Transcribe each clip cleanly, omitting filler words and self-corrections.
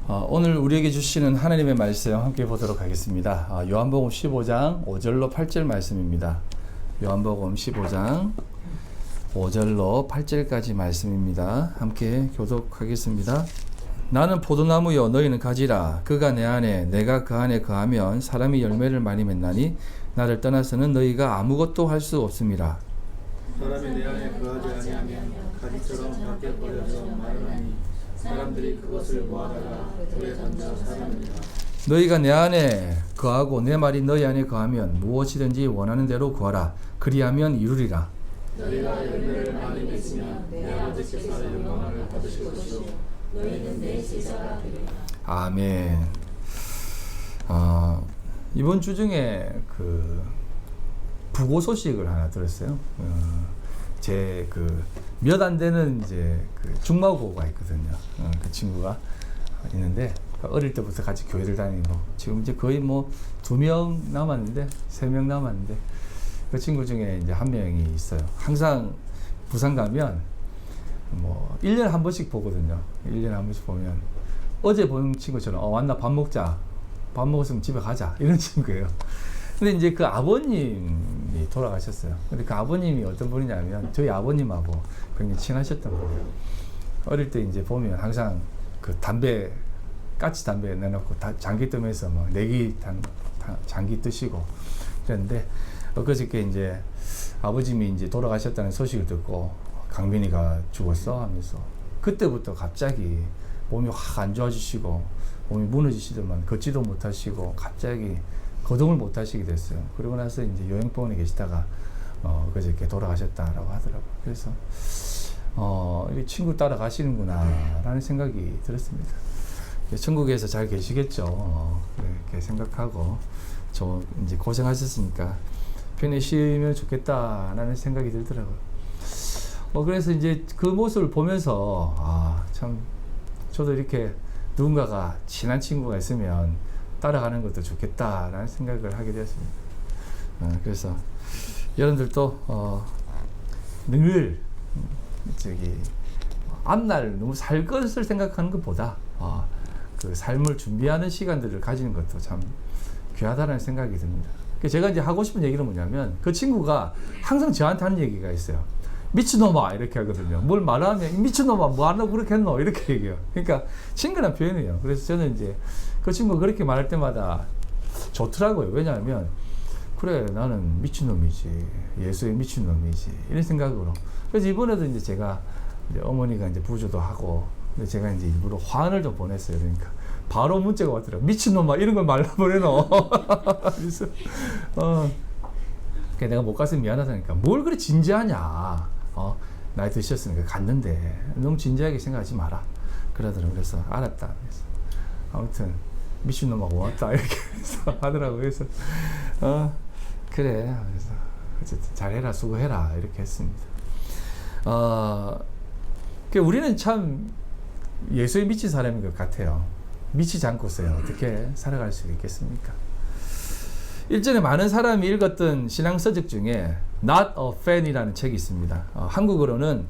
오늘 우리에게 주시는 하나님의 말씀 함께 보도록 하겠습니다. 요한복음 15장 5절로 8절 말씀입니다. 요한복음 15장 5절로 8절까지 말씀입니다. 함께 교독하겠습니다. 나는 포도나무요 너희는 가지라. 그가 내 안에 내가 그 안에 거하면 사람이 열매를 많이 맺나니 나를 떠나서는 너희가 아무것도 할 수 없음이라. 사람이 내 안에 거하지 아니하면 가지처럼 밖에 버려져 마르나니 사람들이 그것을 모아다가 불에 던져 사람이라. 너희가 내 안에 거하고 내 말이 너희 안에 거하면 무엇이든지 원하는 대로 구하라. 그리하면 이루리라. 너희가 열매를 많이 맺으면 내 아버지께서 영광을 받으실 것이요 너희는 내 제자가 되리라. 아멘. 이번 주 중에 그 부고 소식을 하나 들었어요. 제 몇 안 되는 이제 중마고가 있거든요. 그 친구가 있는데 어릴 때부터 같이 교회를 다니고 지금 이제 거의 뭐 2명 남았는데 3명 남았는데 그 친구 중에 이제 한 명이 있어요. 항상 부산 가면 뭐 1년에 한 번씩 보거든요. 1년에 한 번씩 보면 어제 본 친구처럼 왔나 밥 먹자. 밥 먹었으면 집에 가자. 이런 친구예요. 근데 이제 그 아버님이 돌아가셨어요. 근데 그 아버님이 어떤 분이냐면 저희 아버님하고 굉장히 친하셨던 분이에요. 어릴 때 이제 보면 항상 그 담배, 까치 담배 내놓고 장기 뜨면서 뭐 내기 장기 뜨시고 그랬는데 엊그저께 이제 아버님이 이제 돌아가셨다는 소식을 듣고 강민이가 죽었어 하면서 그때부터 갑자기 몸이 확 안 좋아지시고 몸이 무너지시더만 걷지도 못하시고 갑자기 거동을 못 하시게 됐어요. 그러고 나서 이제 요양병원에 계시다가 그저께 돌아가셨다라고 하더라고요. 그래서 이 친구 따라 가시는구나 라는 생각이 들었습니다. 천국에서 잘 계시겠죠. 이렇게 생각하고 저 이제 고생하셨으니까 편히 쉬면 좋겠다라는 생각이 들더라고요. 그래서 이제 그 모습을 보면서 참 저도 이렇게 누군가가 친한 친구가 있으면 따라가는 것도 좋겠다라는 생각을 하게 되었습니다. 그래서 여러분들도 늘 앞날 너무 살 것을 생각하는 것보다 그 삶을 준비하는 시간들을 가지는 것도 참 귀하다는 생각이 듭니다. 제가 이제 하고 싶은 얘기는 뭐냐면 그 친구가 항상 저한테 하는 얘기가 있어요. 미친놈아 이렇게 하거든요. 뭘 말하면 미친놈아 뭐 하려고 그렇게 했노 이렇게 얘기해요. 그러니까 친근한 표현이에요. 그래서 저는 이제 그 친구가 그렇게 말할 때마다 좋더라고요. 왜냐하면 그래 나는 미친놈이지 예수의 미친놈이지 이런 생각으로. 그래서 이번에도 이제 제가 이제 어머니가 이제 부조도 하고 근데 제가 이제 일부러 화환을 좀 보냈어요. 그러니까 바로 문자가 왔더라고요. 미친놈아 이런 걸 말라 보내노. 그래서 내가 못 갔으면 미안하다니까 뭘 그래 진지하냐. 나이 드셨으니까 갔는데 너무 진지하게 생각하지 마라 그러더라고요. 그래서 알았다. 그래서 아무튼 미친놈아 고맙다 이렇게 해서 하더라고요. 그래서 그래. 그래서 어쨌든 잘해라 수고해라 이렇게 했습니다. 우리는 참 예수에 미친 사람인 것 같아요. 미치지 않고서야 어떻게 살아갈 수 있겠습니까? 일전에 많은 사람이 읽었던 신앙서적 중에 Not a Fan이라는 책이 있습니다. 한국어로는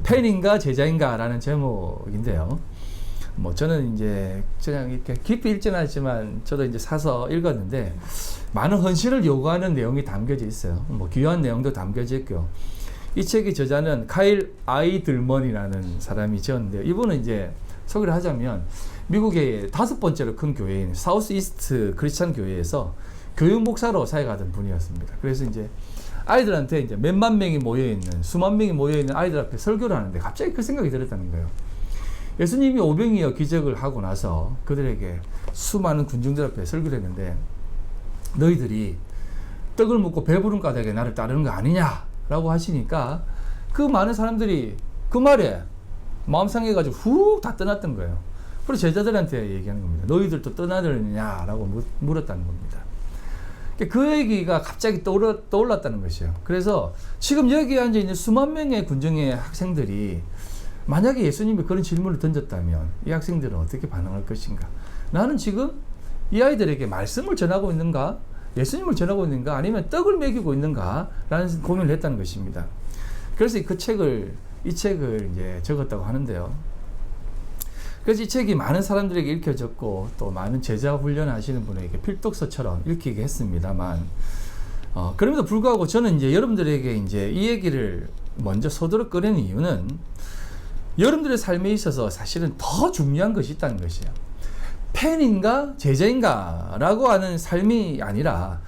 팬인가 제자인가 라는 제목인데요. 뭐 저는 이제 그냥 이렇게 깊이 읽지는 않지만 저도 이제 사서 읽었는데 많은 헌신을 요구하는 내용이 담겨져 있어요. 뭐 귀한 내용도 담겨져 있고요. 이 책의 저자는 카일 아이들먼이라는 사람이 지었는데요. 이분은 이제 소개를 하자면 미국의 5번째로 큰 교회인 사우스 이스트 크리스찬 교회에서 교육 목사로 사역하던 분이었습니다. 그래서 이제 아이들한테 이제 몇만 명이 모여있는, 수만 명이 모여있는 아이들 앞에 설교를 하는데 갑자기 그 생각이 들었다는 거예요. 예수님이 오병이어 기적을 하고 나서 그들에게 수많은 군중들 앞에 설교를 했는데 너희들이 떡을 먹고 배부른 까닭에 나를 따르는 거 아니냐라고 하시니까 그 많은 사람들이 그 말에 마음 상해가지고 훅 다 떠났던 거예요. 그리고 제자들한테 얘기하는 겁니다. 너희들도 떠나려느냐라고 물었다는 겁니다. 그 얘기가 갑자기 떠올랐다는 것이에요. 그래서 지금 여기에 앉아있는 수만 명의 군중의 학생들이 만약에 예수님이 그런 질문을 던졌다면 이 학생들은 어떻게 반응할 것인가? 나는 지금 이 아이들에게 말씀을 전하고 있는가? 예수님을 전하고 있는가? 아니면 떡을 먹이고 있는가? 라는 고민을 했다는 것입니다. 그래서 이 책을 이제 적었다고 하는데요. 그래서 이 책이 많은 사람들에게 읽혀졌고 또 많은 제자 훈련하시는 분에게 필독서처럼 읽히게 했습니다만 그럼에도 불구하고 저는 이제 여러분들에게 이제 이 얘기를 먼저 서두르 꺼내는 이유는 여러분들의 삶에 있어서 사실은 더 중요한 것이 있다는 것이에요. 팬인가 제자인가 라고 하는 삶이 아니라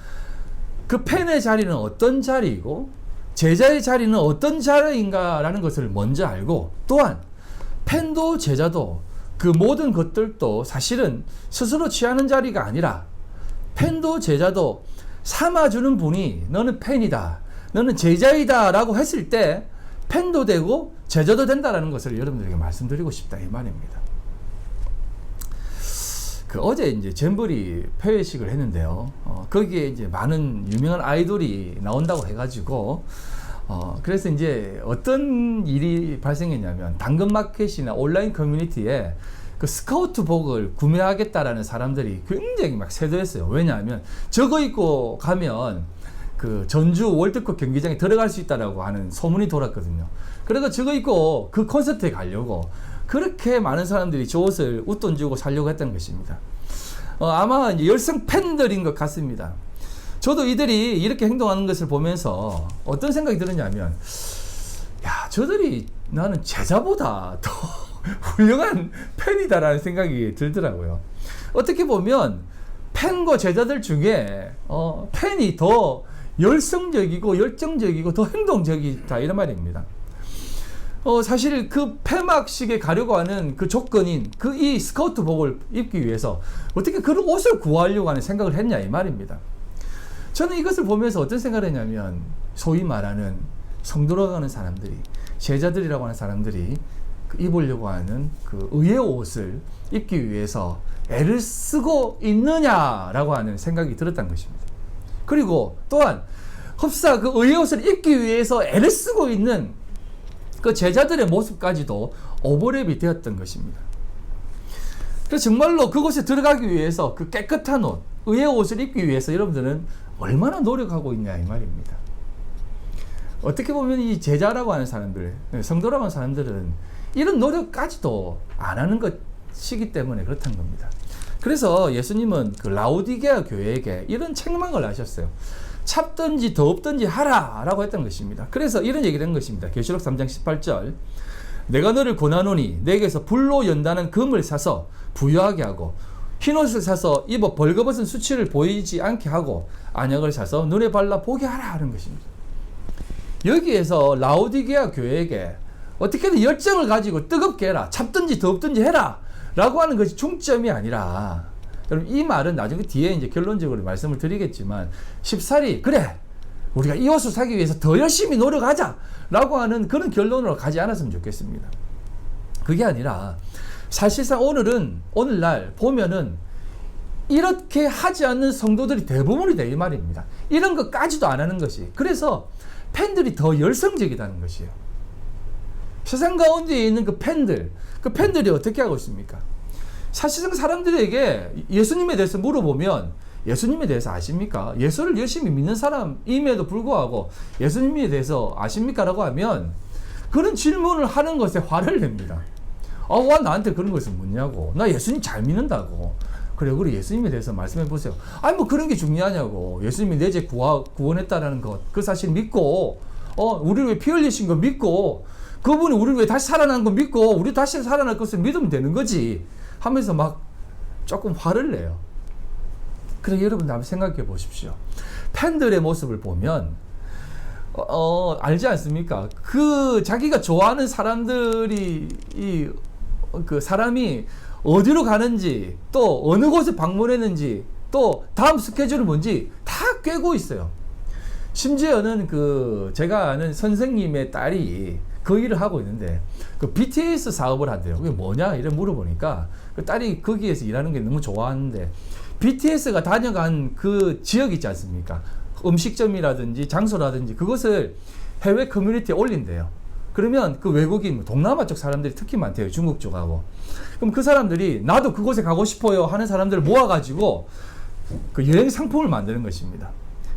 그 팬의 자리는 어떤 자리이고 제자의 자리는 어떤 자리인가 라는 것을 먼저 알고, 또한 팬도 제자도 그 모든 것들도 사실은 스스로 취하는 자리가 아니라 팬도 제자도 삼아주는 분이 너는 팬이다, 너는 제자이다 라고 했을 때 팬도 되고 제자도 된다라는 것을 여러분들에게 말씀드리고 싶다 이 말입니다. 어제 이제 잼버리 폐회식을 했는데요. 거기에 이제 많은 유명한 아이돌이 나온다고 해가지고 그래서 이제 어떤 일이 발생했냐면 당근마켓이나 온라인 커뮤니티에 그 스카우트복을 구매하겠다라는 사람들이 굉장히 막 세도했어요. 왜냐하면 저거 입고 가면 그 전주 월드컵 경기장에 들어갈 수 있다라고 하는 소문이 돌았거든요. 그래서 저거 입고 그 콘서트에 가려고 그렇게 많은 사람들이 저 옷을 웃돈 주고 사려고 했던 것입니다. 아마 이제 열성 팬들인 것 같습니다. 저도 이들이 이렇게 행동하는 것을 보면서 어떤 생각이 들었냐면, 야, 저들이 나는 제자보다 더 훌륭한 팬이다라는 생각이 들더라고요. 어떻게 보면 팬과 제자들 중에 팬이 더 열성적이고 열정적이고 더 행동적이다 이런 말입니다. 사실 그 폐막식에 가려고 하는 그 조건인 그 이 스카우트복을 입기 위해서 어떻게 그런 옷을 구하려고 하는 생각을 했냐 이 말입니다. 저는 이것을 보면서 어떤 생각을 했냐면, 소위 말하는 성도라고 하는 사람들이, 제자들이라고 하는 사람들이 입으려고 하는 그 의의 옷을 입기 위해서 애를 쓰고 있느냐라고 하는 생각이 들었던 것입니다. 그리고 또한 흡사 그 의의 옷을 입기 위해서 애를 쓰고 있는 그 제자들의 모습까지도 오버랩이 되었던 것입니다. 그래서 정말로 그곳에 들어가기 위해서 그 깨끗한 옷, 의의 옷을 입기 위해서 여러분들은 얼마나 노력하고 있냐 이 말입니다. 어떻게 보면 이 제자라고 하는 사람들, 성도라고 하는 사람들은 이런 노력까지도 안 하는 것이기 때문에 그렇다는 겁니다. 그래서 예수님은 그 라오디게아 교회에게 이런 책망을 하셨어요. 찹든지 더없든지 하라 라고 했던 것입니다. 그래서 이런 얘기를 한 것입니다. 계시록 3장 18절, 내가 너를 권하노니 내게서 불로 연다는 금을 사서 부유하게 하고 흰옷을 사서 입어 벌거벗은 수치를 보이지 않게 하고 안약을 사서 눈에 발라 보게 하라 하는 것입니다. 여기에서 라오디게아 교회에게 어떻게든 열정을 가지고 뜨겁게 해라, 찹든지 더없든지 해라 라고 하는 것이 중점이 아니라, 여러분 이 말은 나중에 뒤에 이제 결론적으로 말씀을 드리겠지만 쉽사리 그래 우리가 이 옷을 사기 위해서 더 열심히 노력하자 라고 하는 그런 결론으로 가지 않았으면 좋겠습니다. 그게 아니라 사실상 오늘날 보면은 이렇게 하지 않는 성도들이 대부분이 돼 이 말입니다. 이런 것까지도 안 하는 것이, 그래서 팬들이 더 열성적이라는 것이에요. 세상 가운데 있는 그 팬들이 어떻게 하고 있습니까? 사실상 사람들에게 예수님에 대해서 물어보면 예수님에 대해서 아십니까? 예수를 열심히 믿는 사람임에도 불구하고 예수님에 대해서 아십니까? 라고 하면 그런 질문을 하는 것에 화를 냅니다. 와 나한테 그런 것을 묻냐고. 나 예수님 잘 믿는다고. 그래 예수님에 대해서 말씀해 보세요. 아니 뭐 그런 게 중요하냐고. 예수님이 내 죄 구원했다라는 것, 그 사실 믿고 우리를 위해 피 흘리신 거 믿고 그분이 우리를 위해 다시 살아난 거 믿고 우리 다시 살아날 것을 믿으면 되는 거지 하면서 막 조금 화를 내요. 그래 여러분 한번 생각해 보십시오. 팬들의 모습을 보면 알지 않습니까? 그 자기가 좋아하는 사람들이 그 사람이 어디로 가는지, 또 어느 곳에 방문했는지, 또 다음 스케줄이 뭔지 다 꿰고 있어요. 심지어는 그 제가 아는 선생님의 딸이 그 일을 하고 있는데 그 BTS 사업을 한대요. 그게 뭐냐 이래 물어보니까 그 딸이 거기에서 일하는 게 너무 좋아하는데 BTS가 다녀간 그 지역 있지 않습니까? 음식점이라든지 장소라든지 그것을 해외 커뮤니티에 올린대요. 그러면 그 외국인, 동남아 쪽 사람들이 특히 많대요. 중국 쪽하고. 그럼 그 사람들이 나도 그곳에 가고 싶어요 하는 사람들을 모아가지고 그 여행 상품을 만드는 것입니다.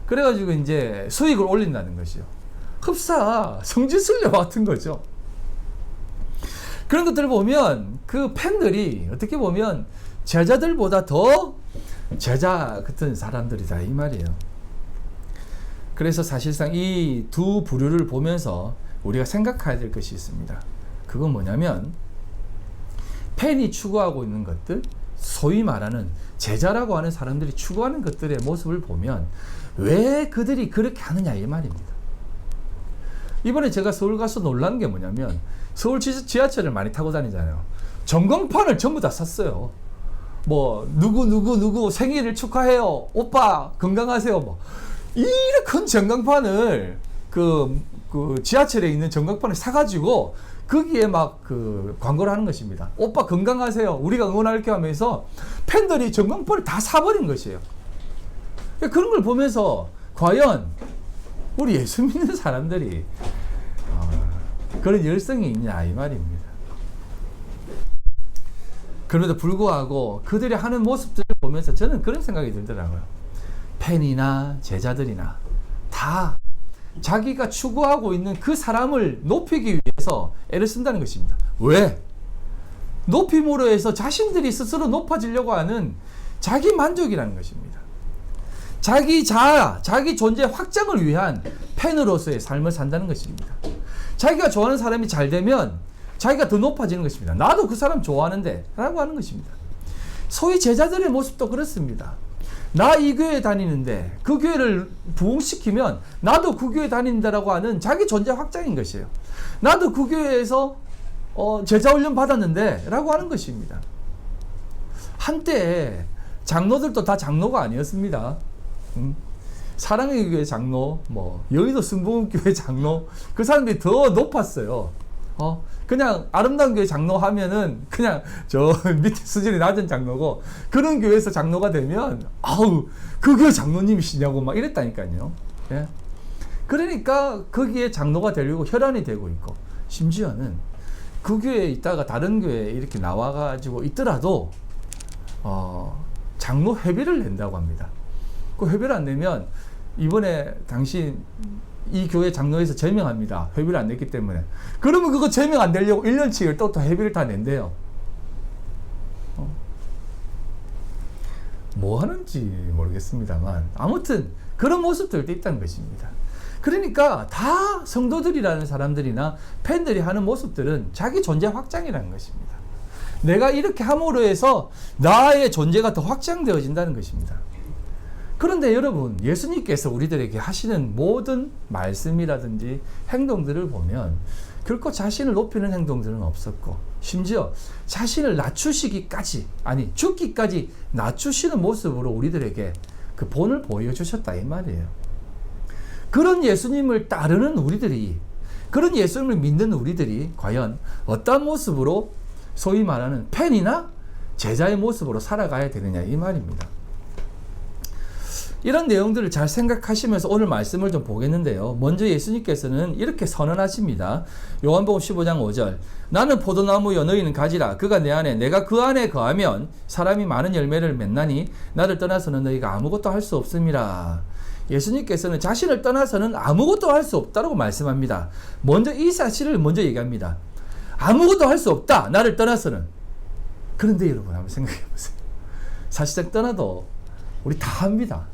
그래가지고 이제 수익을 올린다는 것이요. 흡사 성지순례 같은 거죠. 그런 것들을 보면 그 팬들이 어떻게 보면 제자들보다 더 제자 같은 사람들이다 이 말이에요. 그래서 사실상 이 두 부류를 보면서 우리가 생각해야 될 것이 있습니다. 그건 뭐냐면 팬이 추구하고 있는 것들, 소위 말하는 제자라고 하는 사람들이 추구하는 것들의 모습을 보면 왜 그들이 그렇게 하느냐 이 말입니다. 이번에 제가 서울 가서 놀란 게 뭐냐면 서울 지하철을 많이 타고 다니잖아요. 전광판을 전부 다 샀어요. 뭐 누구 생일을 축하해요. 오빠 건강하세요. 뭐 이렇게 큰 전광판을 그 지하철에 있는 전광판을 사가지고 거기에 막 그 광고를 하는 것입니다. 오빠 건강하세요. 우리가 응원할게 하면서 팬들이 전광판을 다 사버린 것이에요. 그런 걸 보면서 과연 우리 예수 믿는 사람들이 그런 열성이 있냐 이 말입니다. 그럼에도 불구하고 그들이 하는 모습들을 보면서 저는 그런 생각이 들더라고요. 팬이나 제자들이나 다 자기가 추구하고 있는 그 사람을 높이기 위해서 애를 쓴다는 것입니다. 왜? 높임으로 해서 자신들이 스스로 높아지려고 하는 자기 만족이라는 것입니다. 자기 자아, 자기 존재 확장을 위한 팬으로서의 삶을 산다는 것입니다. 자기가 좋아하는 사람이 잘 되면 자기가 더 높아지는 것입니다. 나도 그 사람 좋아하는데 라고 하는 것입니다. 소위 제자들의 모습도 그렇습니다. 나 이 교회 다니는데 그 교회를 부흥시키면 나도 그 교회 다닌다라고 하는 자기 존재 확장인 것이에요. 나도 그 교회에서 제자 훈련 받았는데 라고 하는 것입니다. 한때 장로들도 다 장로가 아니었습니다. 사랑의 교회 장로, 뭐 여의도 순복음교회 장로, 그 사람들이 더 높았어요. 그냥 아름다운 교회 장로 하면은 그냥 저 밑에 수준이 낮은 장로고, 그런 교회에서 장로가 되면 아우 그 교회 장로님이시냐고 막 이랬다니까요. 예? 그러니까 거기에 장로가 되려고 혈안이 되고 있고, 심지어는 그 교회에 있다가 다른 교회에 이렇게 나와가지고 있더라도 장로 회비를 낸다고 합니다. 그 회비를 안 내면 이번에 당신 이 교회 장로에서 제명합니다. 회비를 안 냈기 때문에. 그러면 그거 제명 안 되려고 1년치를 또 회비를 다 낸대요. 뭐 하는지 모르겠습니다만 아무튼 그런 모습들도 있다는 것입니다. 그러니까 다 성도들이라는 사람들이나 팬들이 하는 모습들은 자기 존재 확장이라는 것입니다. 내가 이렇게 함으로 해서 나의 존재가 더 확장되어진다는 것입니다. 그런데 여러분, 예수님께서 우리들에게 하시는 모든 말씀이라든지 행동들을 보면 결코 자신을 높이는 행동들은 없었고, 심지어 자신을 낮추시기까지, 아니 죽기까지 낮추시는 모습으로 우리들에게 그 본을 보여주셨다 이 말이에요. 그런 예수님을 따르는 우리들이, 그런 예수님을 믿는 우리들이 과연 어떤 모습으로 소위 말하는 팬이나 제자의 모습으로 살아가야 되느냐 이 말입니다. 이런 내용들을 잘 생각하시면서 오늘 말씀을 좀 보겠는데요. 먼저 예수님께서는 이렇게 선언하십니다. 요한복음 15장 5절. 나는 포도나무여 너희는 가지라. 그가 내 안에 내가 그 안에 거하면 사람이 많은 열매를 맺나니 나를 떠나서는 너희가 아무것도 할 수 없음이라. 예수님께서는 자신을 떠나서는 아무것도 할 수 없다고 말씀합니다. 먼저 이 사실을 먼저 얘기합니다. 아무것도 할 수 없다. 나를 떠나서는. 그런데 여러분 한번 생각해 보세요. 사실상 떠나도 우리 다 합니다.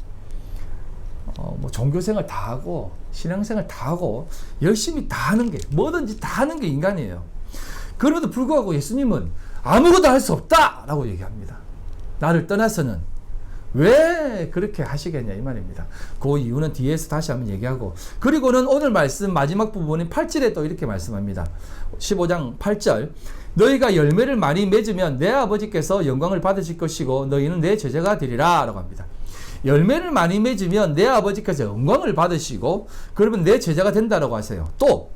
뭐 종교생활 다 하고 신앙생활 다 하고 열심히 다 하는 게, 뭐든지 다 하는 게 인간이에요. 그럼에도 불구하고 예수님은 아무것도 할 수 없다 라고 얘기합니다. 나를 떠나서는. 왜 그렇게 하시겠냐 이 말입니다. 그 이유는 뒤에서 다시 한번 얘기하고, 그리고는 오늘 말씀 마지막 부분인 8절에 또 이렇게 말씀합니다. 15장 8절. 너희가 열매를 많이 맺으면 내 아버지께서 영광을 받으실 것이고 너희는 내 제자가 되리라 라고 합니다. 열매를 많이 맺으면 내 아버지께서 영광을 받으시고 그러면 내 제자가 된다라고 하세요. 또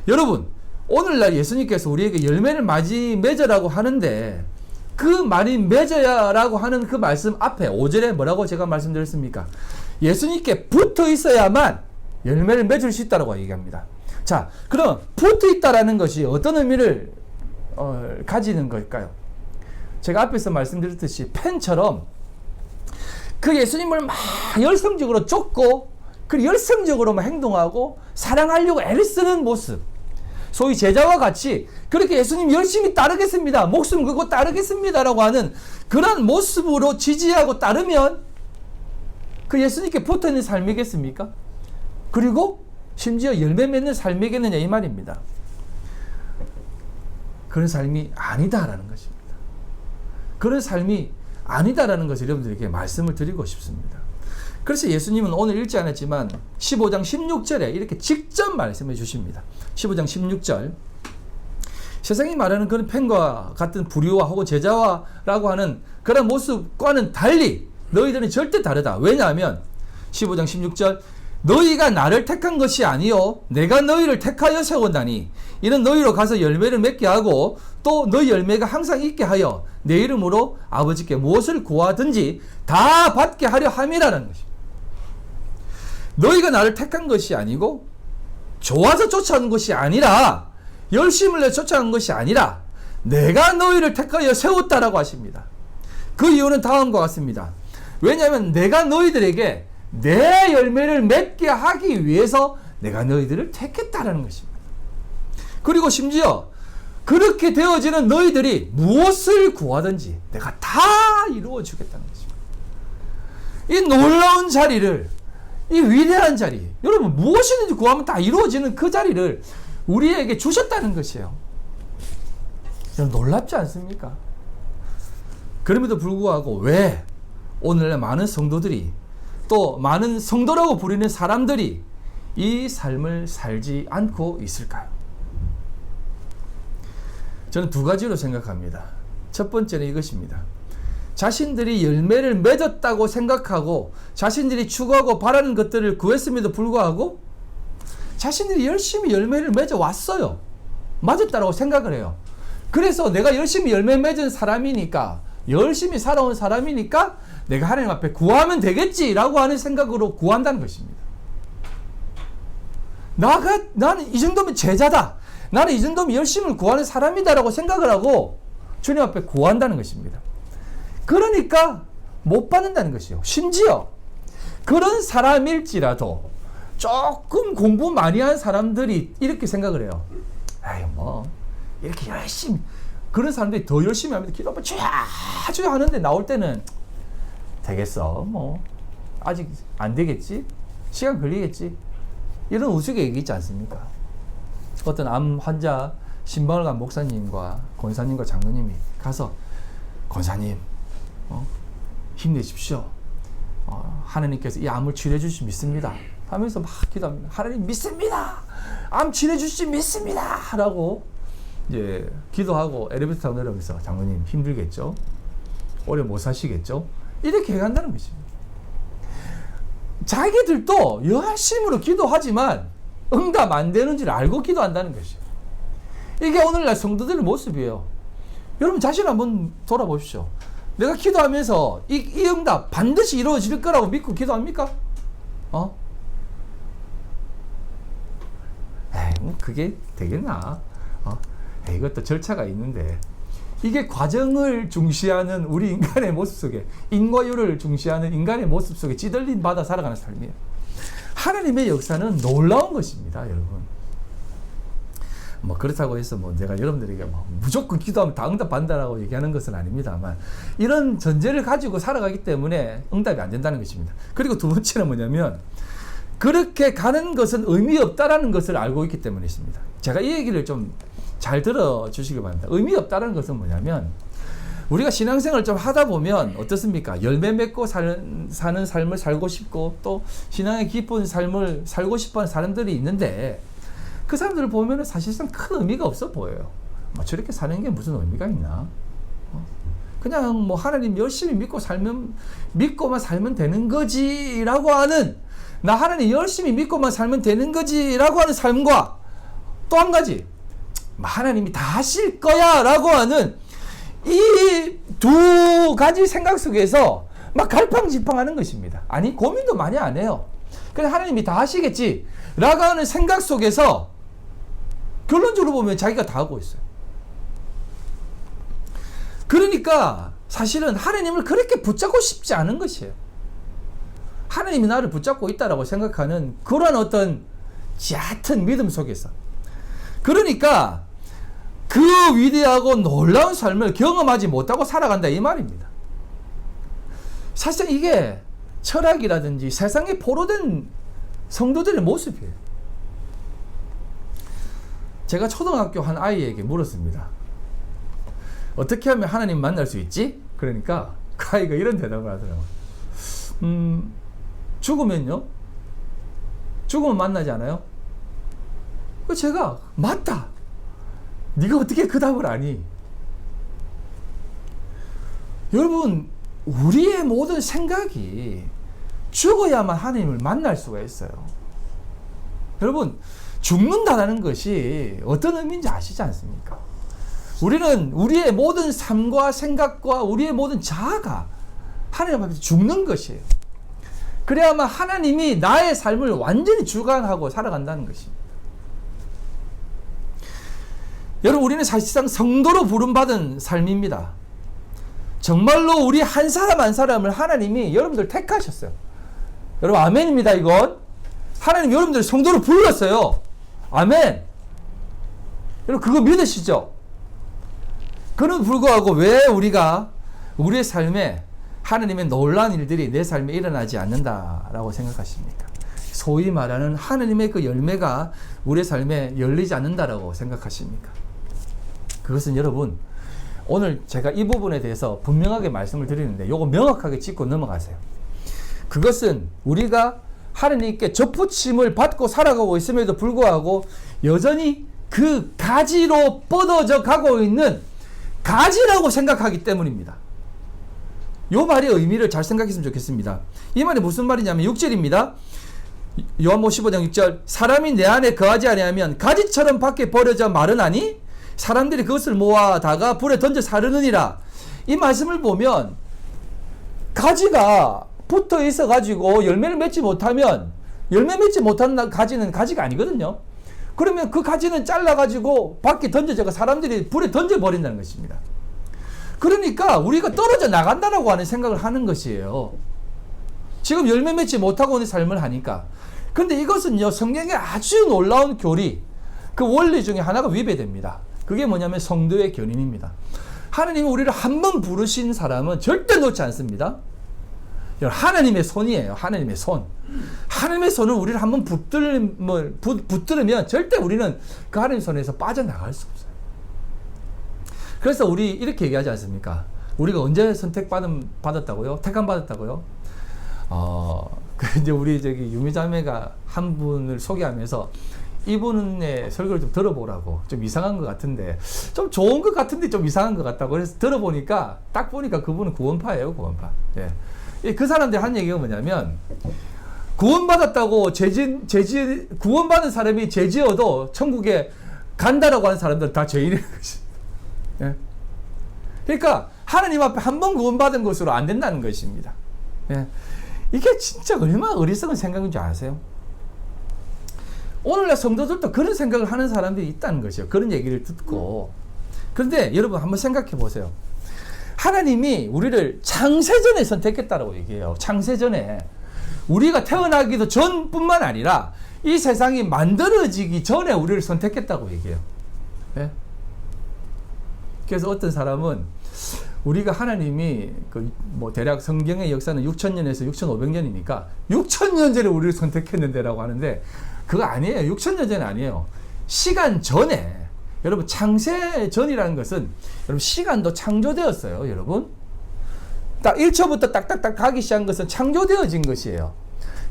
여러분, 오늘날 예수님께서 우리에게 열매를 많이 맺으라고 하는데 그 많이 맺어야라고 하는 그 말씀 앞에 5절에 뭐라고 제가 말씀드렸습니까? 예수님께 붙어 있어야만 열매를 맺을 수 있다고 얘기합니다. 자, 그럼 붙어 있다라는 것이 어떤 의미를 가지는 걸까요? 제가 앞에서 말씀드렸듯이 팬처럼 그 예수님을 막 열성적으로 쫓고 그 열성적으로만 행동하고 사랑하려고 애를 쓰는 모습, 소위 제자와 같이 그렇게 예수님 열심히 따르겠습니다. 목숨 걸고 따르겠습니다라고 하는 그런 모습으로 지지하고 따르면 그 예수님께 붙어있는 삶이겠습니까? 그리고 심지어 열매 맺는 삶이겠느냐 이 말입니다. 그런 삶이 아니다라는 것입니다. 그런 삶이 아니다라는 것을 여러분들에게 말씀을 드리고 싶습니다. 그래서 예수님은 오늘 읽지 않았지만 15장 16절에 이렇게 직접 말씀해 주십니다. 15장 16절 세상이 말하는 그런 팬과 같은 부류와 혹은 제자와라고 하는 그런 모습과는 달리 너희들은 절대 다르다. 왜냐하면 15장 16절 너희가 나를 택한 것이 아니요 내가 너희를 택하여 세운다니 이는 너희로 가서 열매를 맺게 하고 또 너희 열매가 항상 있게 하여 내 이름으로 아버지께 무엇을 구하든지 다 받게 하려 함이라는 것입니다. 너희가 나를 택한 것이 아니고 좋아서 쫓아오는 것이 아니라 열심을 내 쫓아오는 것이 아니라 내가 너희를 택하여 세웠다라고 하십니다. 그 이유는 다음과 같습니다. 왜냐하면 내가 너희들에게 내 열매를 맺게 하기 위해서 내가 너희들을 택했다라는 것입니다. 그리고 심지어 그렇게 되어지는 너희들이 무엇을 구하든지 내가 다 이루어 주겠다는 것입니다. 이 놀라운 자리를, 이 위대한 자리, 여러분 무엇이든지 구하면 다 이루어지는 그 자리를 우리에게 주셨다는 것이에요. 여러분 놀랍지 않습니까? 그럼에도 불구하고 왜 오늘날 많은 성도들이 또 많은 성도라고 부르는 사람들이 이 삶을 살지 않고 있을까요? 저는 두 가지로 생각합니다. 첫 번째는 이것입니다. 자신들이 열매를 맺었다고 생각하고 자신들이 추구하고 바라는 것들을 구했음에도 불구하고 자신들이 열심히 열매를 맺어왔어요. 맞았다고 생각을 해요. 그래서 내가 열심히 열매 맺은 사람이니까 열심히 살아온 사람이니까 내가 하나님 앞에 구하면 되겠지라고 하는 생각으로 구한다는 것입니다. 나는 이 정도면 제자다. 나는 이 정도면 열심을 구하는 사람이다라고 생각을 하고 주님 앞에 구한다는 것입니다. 그러니까 못 받는다는 것이요. 심지어 그런 사람일지라도 조금 공부 많이 한 사람들이 이렇게 생각을 해요. 아이 뭐 이렇게 열심히 그런 사람들이 더 열심히 하면 기도 한번 쫙 하는데 나올 때는 되겠어 뭐 아직 안 되겠지 시간 걸리겠지 이런 우스갯 있지 않습니까? 어떤 암 환자 신방을 간 목사님과 권사님과 장로님이 가서 권사님 힘내십시오. 하나님께서 이 암을 치료해 주실 수 믿습니다. 하면서 막 기도합니다. 하나님 믿습니다. 암 치료해 주실 수 믿습니다. 라고 이제 기도하고 엘리베이터 타고 내려오면서 장로님 힘들겠죠? 오래 못 사시겠죠? 이렇게 해간다는 것입니다. 자기들도 열심으로 기도하지만 응답 안 되는 줄 알고 기도한다는 것이에요. 이게 오늘날 성도들의 모습이에요. 여러분 자신 한번 돌아보십시오. 내가 기도하면서 이 응답 반드시 이루어질 거라고 믿고 기도합니까? 에이, 그게 되겠나? 이것도 절차가 있는데 이게 과정을 중시하는 우리 인간의 모습 속에 인과율을 중시하는 인간의 모습 속에 찌들림 받아 살아가는 삶이에요. 하나님의 역사는 놀라운 것입니다, 여러분. 뭐 그렇다고 해서 뭐 내가 여러분들에게 뭐 무조건 기도하면 다 응답 받는다라고 얘기하는 것은 아닙니다만 이런 전제를 가지고 살아가기 때문에 응답이 안 된다는 것입니다. 그리고 두 번째는 뭐냐면 그렇게 가는 것은 의미 없다라는 것을 알고 있기 때문에 있습니다. 제가 이 얘기를 좀 잘 들어주시기 바랍니다. 의미 없다는 것은 뭐냐면 우리가 신앙생활을 좀 하다 보면 어떻습니까? 열매 맺고 사는 삶을 살고 싶고 또 신앙의 깊은 삶을 살고 싶어하는 사람들이 있는데 그 사람들을 보면 사실상 큰 의미가 없어 보여요. 저렇게 사는 게 무슨 의미가 있나? 그냥 뭐 하나님 열심히 믿고만 살면 되는 거지라고 하는 나 하나님 열심히 믿고만 살면 되는 거지라고 하는 삶과 또 한 가지 하나님이 다 하실 거야 라고 하는 이 두 가지 생각 속에서 막 갈팡질팡하는 것입니다. 아니 고민도 많이 안 해요. 그냥 하나님이 다 하시겠지 라고 하는 생각 속에서 결론적으로 보면 자기가 다 하고 있어요. 그러니까 사실은 하나님을 그렇게 붙잡고 싶지 않은 것이에요. 하나님이 나를 붙잡고 있다라고 생각하는 그런 어떤 얕은 믿음 속에서 그러니까 그 위대하고 놀라운 삶을 경험하지 못하고 살아간다 이 말입니다. 사실 이게 철학이라든지 세상에 포로된 성도들의 모습이에요. 제가 초등학교 한 아이에게 물었습니다. 어떻게 하면 하나님 만날 수 있지? 그러니까 그 아이가 이런 대답을 하더라고요. 죽으면요? 죽으면 만나지 않아요? 제가 맞다. 네가 어떻게 그 답을 아니? 여러분, 우리의 모든 생각이 죽어야만 하나님을 만날 수가 있어요. 여러분, 죽는다는 것이 어떤 의미인지 아시지 않습니까? 우리는 우리의 모든 삶과 생각과 우리의 모든 자아가 하나님 앞에서 죽는 것이에요. 그래야만 하나님이 나의 삶을 완전히 주관하고 살아간다는 것입니다. 여러분, 우리는 사실상 성도로 부름받은 삶입니다. 정말로 우리 한 사람 한 사람을 하나님이 여러분들 택하셨어요. 여러분, 아멘입니다. 이건 하나님 여러분들 성도로 불렀어요. 아멘. 여러분, 그거 믿으시죠? 그는 불구하고 왜 우리가 우리의 삶에 하나님의 놀라운 일들이 내 삶에 일어나지 않는다라고 생각하십니까? 소위 말하는 하나님의 그 열매가 우리의 삶에 열리지 않는다라고 생각하십니까? 그것은 여러분, 오늘 제가 이 부분에 대해서 분명하게 말씀을 드리는데 이거 명확하게 짚고 넘어가세요. 그것은 우리가 하나님께 접붙임을 받고 살아가고 있음에도 불구하고 여전히 그 가지로 뻗어져 가고 있는 가지라고 생각하기 때문입니다. 이 말의 의미를 잘 생각했으면 좋겠습니다. 이 말이 무슨 말이냐면 6절입니다. 요한복음 15장 6절, 사람이 내 안에 거하지 아니하면 가지처럼 밖에 버려져 마르나니 사람들이 그것을 모아다가 불에 던져 사르느니라. 이 말씀을 보면 가지가 붙어 있어 가지고 열매를 맺지 못하면, 열매 맺지 못한 가지는 가지가 아니거든요. 그러면 그 가지는 잘라 가지고 밖에 던져져가 사람들이 불에 던져 버린다는 것입니다. 그러니까 우리가 떨어져 나간다라고 하는 생각을 하는 것이에요. 지금 열매 맺지 못하고 있는 삶을 하니까. 근데 이것은요, 성경의 아주 놀라운 교리, 그 원리 중에 하나가 위배됩니다. 그게 뭐냐면 성도의 견인입니다. 하나님이 우리를 한 번 부르신 사람은 절대 놓지 않습니다. 하나님의 손이에요. 하나님의 손. 하나님의 손은 우리를 한번 붙들으면 절대 우리는 그 하나님의 손에서 빠져나갈 수 없어요. 그래서 우리 이렇게 얘기하지 않습니까? 우리가 언제 받았다고요? 택함 받았다고요? 이제 우리 유미자매가 한 분을 소개하면서 이분의 설교를 좀 들어보라고, 좀 이상한 것 같은데, 좀 좋은 것 같은데 좀 이상한 것 같다고 그래서 들어보니까, 딱 보니까 그분은 구원파예요, 구원파. 예. 그 사람들이 한 얘기가 뭐냐면, 구원받았다고 구원받은 사람이 죄지어도 천국에 간다라고 하는 사람들은 다 죄인인 것이. 예. 그러니까 하나님 앞에 한 번 구원받은 것으로 안 된다는 것입니다. 예. 이게 진짜 얼마나 어리석은 생각인지 아세요? 오늘날 성도들도 그런 생각을 하는 사람들이 있다는 것이에요. 그런 얘기를 듣고. 그런데 여러분 한번 생각해 보세요. 하나님이 우리를 창세전에 선택했다라고 얘기해요. 창세전에. 우리가 태어나기도 전뿐만 아니라 이 세상이 만들어지기 전에 우리를 선택했다고 얘기해요. 네? 그래서 어떤 사람은 우리가 하나님이 대략 성경의 역사는 6,000년에서 6,500년이니까 6,000년 전에 우리를 선택했는데라고 하는데 그거 아니에요. 6,000년 전에 아니에요. 시간 전에. 여러분, 창세 전이라는 것은 여러분 시간도 창조되었어요. 여러분. 딱 1초부터 딱딱딱 가기 시작한 것은 창조되어진 것이에요.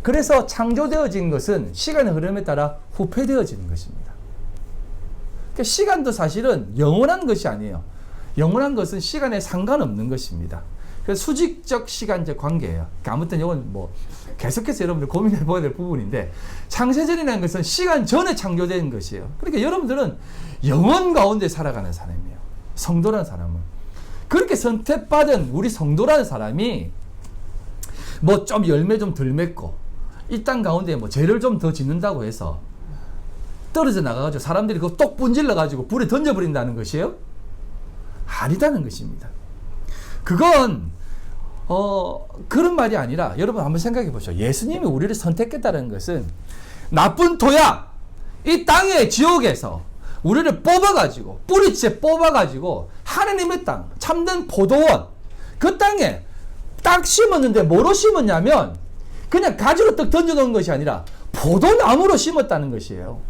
그래서 창조되어진 것은 시간의 흐름에 따라 후퇴되어지는 것입니다. 그러니까 시간도 사실은 영원한 것이 아니에요. 영원한 것은 시간에 상관없는 것입니다. 그래서 수직적 시간적 관계예요. 그러니까 아무튼 이건 계속해서 여러분들 고민해 봐야 될 부분인데, 창세전이라는 것은 시간 전에 창조된 것이에요. 그러니까 여러분들은 영원 가운데 살아가는 사람이에요. 성도라는 사람은. 그렇게 선택받은 우리 성도라는 사람이 좀 열매 좀 덜 맺고 이 땅 가운데 죄를 좀 더 짓는다고 해서 떨어져 나가가지고 사람들이 그거 똑 분질러가지고 불에 던져버린다는 것이에요? 아니다는 것입니다. 그건 그런 말이 아니라 여러분 한번 생각해 보시죠. 예수님이 우리를 선택했다는 것은 나쁜 토양, 이 땅의 지옥에서 우리를 뽑아가지고 뿌리째 뽑아가지고 하나님의 땅, 참된 포도원, 그 땅에 딱 심었는데 뭐로 심었냐면 그냥 가지로 떡 던져놓은 것이 아니라 포도나무로 심었다는 것이에요.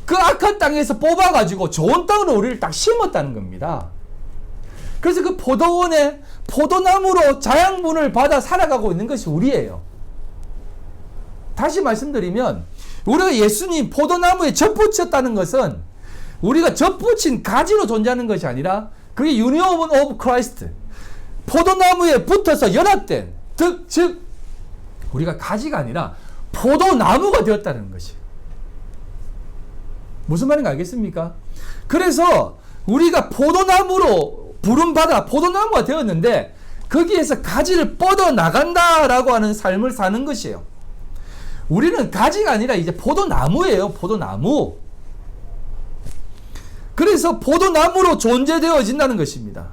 그 악한 땅에서 뽑아가지고 좋은 땅으로 우리를 딱 심었다는 겁니다. 그래서 그 포도원에 포도나무로 자양분을 받아 살아가고 있는 것이 우리예요. 다시 말씀드리면 우리가 예수님 포도나무에 접붙였다는 것은 우리가 접붙인 가지로 존재하는 것이 아니라 그게 union of Christ, 포도나무에 붙어서 연합된, 즉 우리가 가지가 아니라 포도나무가 되었다는 것이에요. 무슨 말인가 알겠습니까? 그래서 우리가 포도나무로 부름받아 포도나무가 되었는데 거기에서 가지를 뻗어나간다라고 하는 삶을 사는 것이에요. 우리는 가지가 아니라 이제 포도나무예요. 포도나무. 그래서 포도나무로 존재되어진다는 것입니다.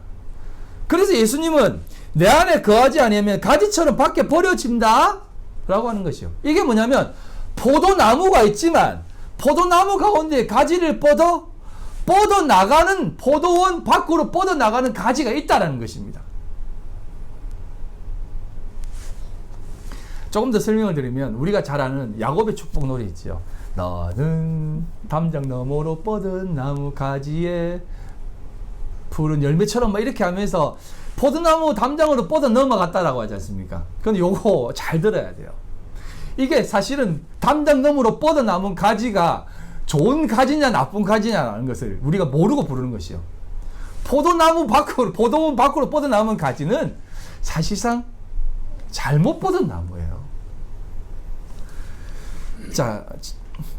그래서 예수님은 내 안에 거하지 아니하면 가지처럼 밖에 버려진다 라고 하는 것이요. 이게 뭐냐면 포도나무가 있지만 포도나무 가운데 가지를 뻗어나가는 포도원 밖으로 뻗어나가는 가지가 있다는 것입니다. 조금 더 설명을 드리면 우리가 잘 아는 야곱의 축복 노래 있죠. 너는 담장 너머로 뻗은 나무 가지에 푸른 열매처럼 막 이렇게 하면서 포도나무 담장으로 뻗어 넘어갔다라고 하지 않습니까? 근데 요거 잘 들어야 돼요. 이게 사실은 담장 너머로 뻗어 남은 가지가 좋은 가지냐 나쁜 가지냐라는 것을 우리가 모르고 부르는 것이요. 포도원 밖으로 뻗어 남은 가지는 사실상 잘못 뻗은 나무예요. 자,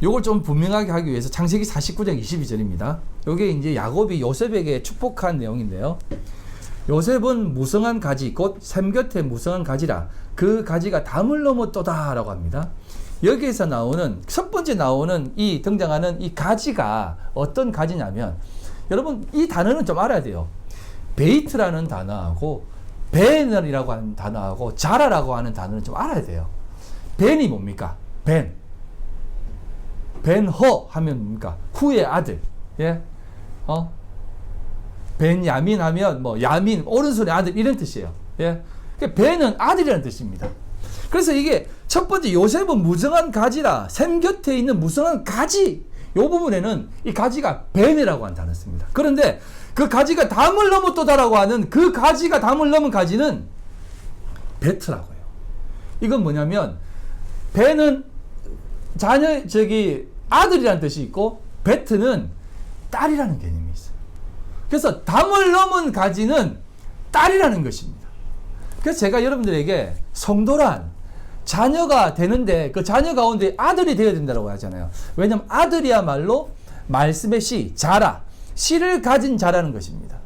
요걸 좀 분명하게 하기 위해서 창세기 49장 22절입니다. 요게 이제 야곱이 요셉에게 축복한 내용인데요. 요셉은 무성한 가지, 곧 샘 곁에 무성한 가지라. 그 가지가 담을 넘었도다 라고 합니다. 여기에서 나오는, 첫 번째 나오는 이 등장하는 이 가지가 어떤 가지냐면, 여러분 이 단어는 좀 알아야 돼요. 베이트라는 단어하고 벤이라고 하는 단어하고 자라라고 하는 단어는 좀 알아야 돼요. 벤이 뭡니까? 벤허 하면 뭡니까? 후의 아들. 예? 벤야민 하면 뭐 야민 오른손의 아들 이런 뜻이에요. 예? 벤은 아들이라는 뜻입니다. 그래서 이게 첫 번째 요셉은 무성한 가지라, 샘 곁에 있는 무성한 가지, 이 부분에는 이 가지가 벤이라고 하는 단어를 씁니다. 그런데 그 가지가 담을 넘었도다라고 하는 그 가지가 담을 넘은 가지는 베트라고 해요. 이건 뭐냐면 벤은 아들이라는 뜻이 있고 베트는 딸이라는 개념이 있어요. 그래서 담을 넘은 가지는 딸이라는 것입니다. 그래서 제가 여러분들에게 성도란 자녀가 되는데 그 자녀 가운데 아들이 되어야 된다고 하잖아요. 왜냐하면 아들이야말로 말씀의 씨, 자라, 씨를 가진 자라는 것입니다.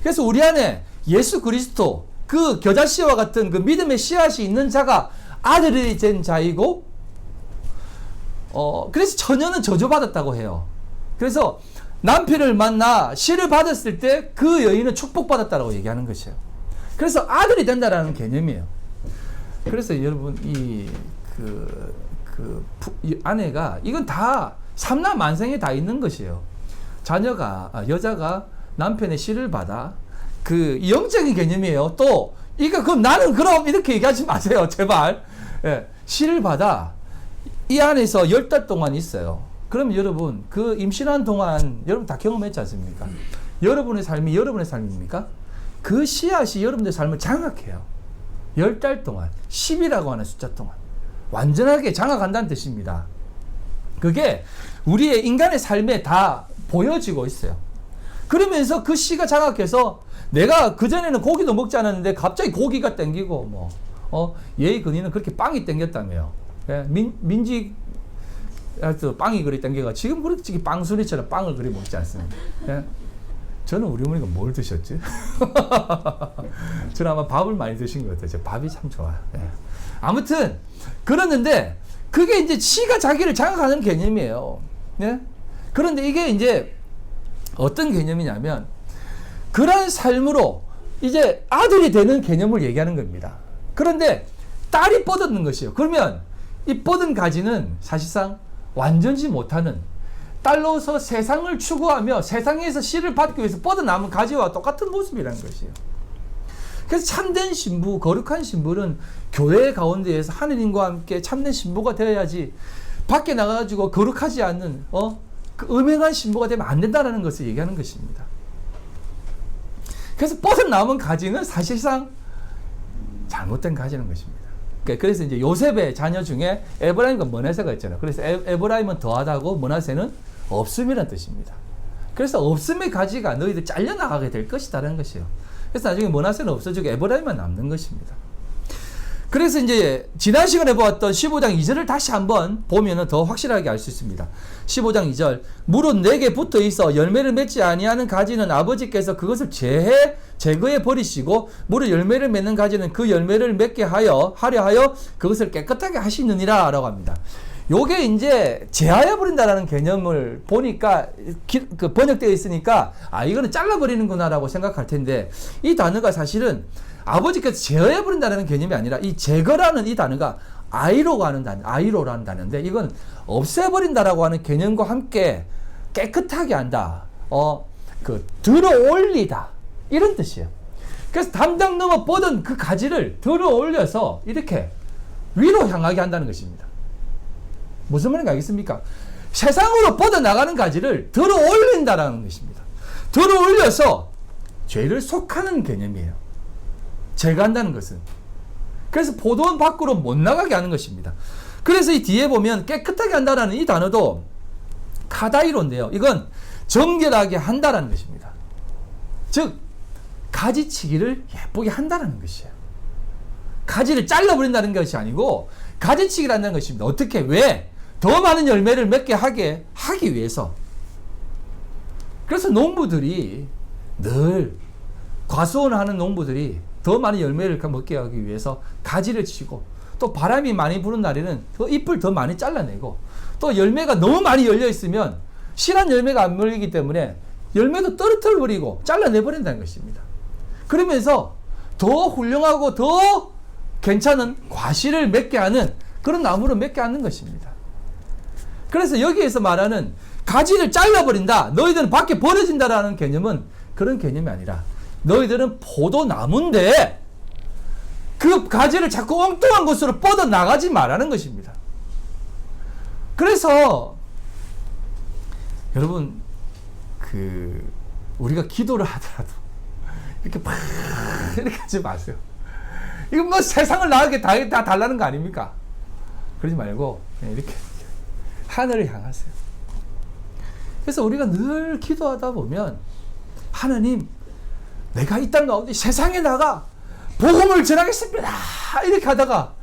그래서 우리 안에 예수 그리스도 그 겨자씨와 같은 그 믿음의 씨앗이 있는 자가 아들이 된 자이고, 그래서 처녀는 저주받았다고 해요. 그래서 남편을 만나 씨를 받았을 때 그 여인은 축복받았다고 얘기하는 것이에요. 그래서 아들이 된다라는 개념이에요. 그래서 여러분 이 아내가 이건 다 삼라만상에 다 있는 것이에요. 여자가 남편의 씨를 받아, 그 영적인 개념이에요. 또 이거 그럼 나는 그럼 이렇게 얘기하지 마세요, 제발. 예, 씨를 받아 이 안에서 10달 동안 있어요. 그럼 여러분 그 임신한 동안 여러분 다 경험했지 않습니까? 여러분의 삶이 여러분의 삶입니까? 그 씨앗이 여러분의 삶을 장악해요. 10달 동안 10이라고 하는 숫자 동안 완전하게 장악한다는 뜻입니다. 그게 우리의 인간의 삶에 다 보여지고 있어요. 그러면서 그 씨가 장악해서 내가 그전에는 고기도 먹지 않았는데 갑자기 고기가 땡기고 예의 근이는 그렇게 빵이 땡겼다며요. 예, 민지 빵이 그리 땡겨가 지금 그렇게 빵순이처럼 빵을 그리 먹지 않습니다. 예? 저는 우리 어머니가 뭘 드셨지? 저는 아마 밥을 많이 드신 것 같아요. 밥이 참 좋아요. 예. 아무튼 그러는데 그게 이제 씨가 자기를 장악하는 개념이에요. 예? 그런데 이게 이제 어떤 개념이냐면 그런 삶으로 이제 아들이 되는 개념을 얘기하는 겁니다. 그런데 딸이 뻗었는 것이에요. 그러면 이 뻗은 가지는 사실상 완전치 못하는 딸로서 세상을 추구하며 세상에서 씨를 받기 위해서 뻗어나온 가지와 똑같은 모습이라는 것이에요. 그래서 참된 신부, 거룩한 신부는 교회 가운데에서 하느님과 함께 참된 신부가 되어야지 밖에 나가가지고 거룩하지 않는 그 음행한 신부가 되면 안 된다는 것을 얘기하는 것입니다. 그래서 뻗어나온 가지는 사실상 잘못된 가지는 것입니다. 그래서 이제 요셉의 자녀 중에 에브라임과 므낫세가 있잖아요. 그래서 에브라임은 더하다고 므낫세는 없음이라는 뜻입니다. 그래서 없음의 가지가 너희들 잘려나가게 될 것이다라는 것이에요. 그래서 나중에 므낫세는 없어지고 에브라임만 남는 것입니다. 그래서 이제 지난 시간에 보았던 15장 2절을 다시 한번 보면 더 확실하게 알 수 있습니다. 15장 2절 무릇 내게 붙어 있어 열매를 맺지 아니하는 가지는 아버지께서 그것을 제거해 버리시고 무릇 열매를 맺는 가지는 그 열매를 맺게 하려 하여 그것을 깨끗하게 하시느니라 라고 합니다. 요게 이제 제하여 버린다라는 개념을 보니까 그 번역되어 있으니까 이거는 잘라버리는구나 라고 생각할 텐데, 이 단어가 사실은 아버지께서 제어해 버린다는 개념이 아니라 이 제거라는 이 단어가 아이로라는 단어인데, 이건 없애버린다라고 하는 개념과 함께 깨끗하게 한다, 들어 올리다, 이런 뜻이에요. 그래서 담당 넘어 뻗은 그 가지를 들어 올려서 이렇게 위로 향하게 한다는 것입니다. 무슨 말인지 알겠습니까? 세상으로 뻗어나가는 가지를 들어 올린다라는 것입니다. 들어 올려서 죄를 속하는 개념이에요. 제거한다는 것은. 그래서 포도원 밖으로 못 나가게 하는 것입니다. 그래서 이 뒤에 보면 깨끗하게 한다라는 이 단어도 카다이로인데요. 이건 정결하게 한다라는 것입니다. 즉 가지치기를 예쁘게 한다라는 것이에요. 가지를 잘라버린다는 것이 아니고 가지치기를 한다는 것입니다. 어떻게? 왜? 더 많은 열매를 맺게 하기 위해서. 그래서 농부들이 늘 과수원을 하는 농부들이 더 많은 열매를 먹게 하기 위해서 가지를 치고, 또 바람이 많이 부는 날에는 그 잎을 더 많이 잘라내고, 또 열매가 너무 많이 열려 있으면 실한 열매가 안 열리기 때문에 열매도 떨어뜨려 버리고 잘라내 버린다는 것입니다. 그러면서 더 훌륭하고 더 괜찮은 과실을 맺게 하는 그런 나무를 맺게 하는 것입니다. 그래서 여기에서 말하는 가지를 잘라버린다, 너희들은 밖에 버려진다라는 개념은 그런 개념이 아니라, 너희들은 포도나무인데 그 가지를 자꾸 엉뚱한 곳으로 뻗어나가지 말라는 것입니다. 그래서 여러분, 우리가 기도를 하더라도 이렇게 막 이렇게 하지 마세요. 이건 뭐 세상을 나가게 다 달라는 거 아닙니까? 그러지 말고 이렇게 하늘을 향하세요. 그래서 우리가 늘 기도하다 보면, 하나님, 내가 이 땅 가운데 세상에 나가 복음을 전하겠습니다, 이렇게 하다가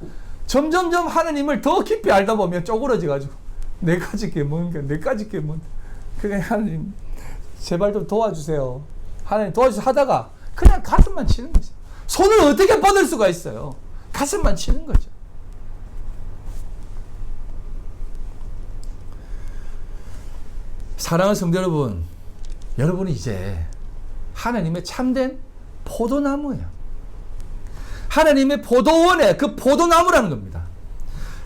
점점점 하나님을 더 깊이 알다 보면 쪼그러져가지고 내 가질 게 뭔가, 그냥 하나님 제발 좀 도와주세요, 하나님 도와주세요 하다가 그냥 가슴만 치는 거죠. 손을 어떻게 뻗을 수가 있어요? 가슴만 치는 거죠. 사랑하는 성도 여러분, 여러분이 이제 하나님의 참된 포도나무예요. 하나님의 포도원의 그 포도나무라는 겁니다.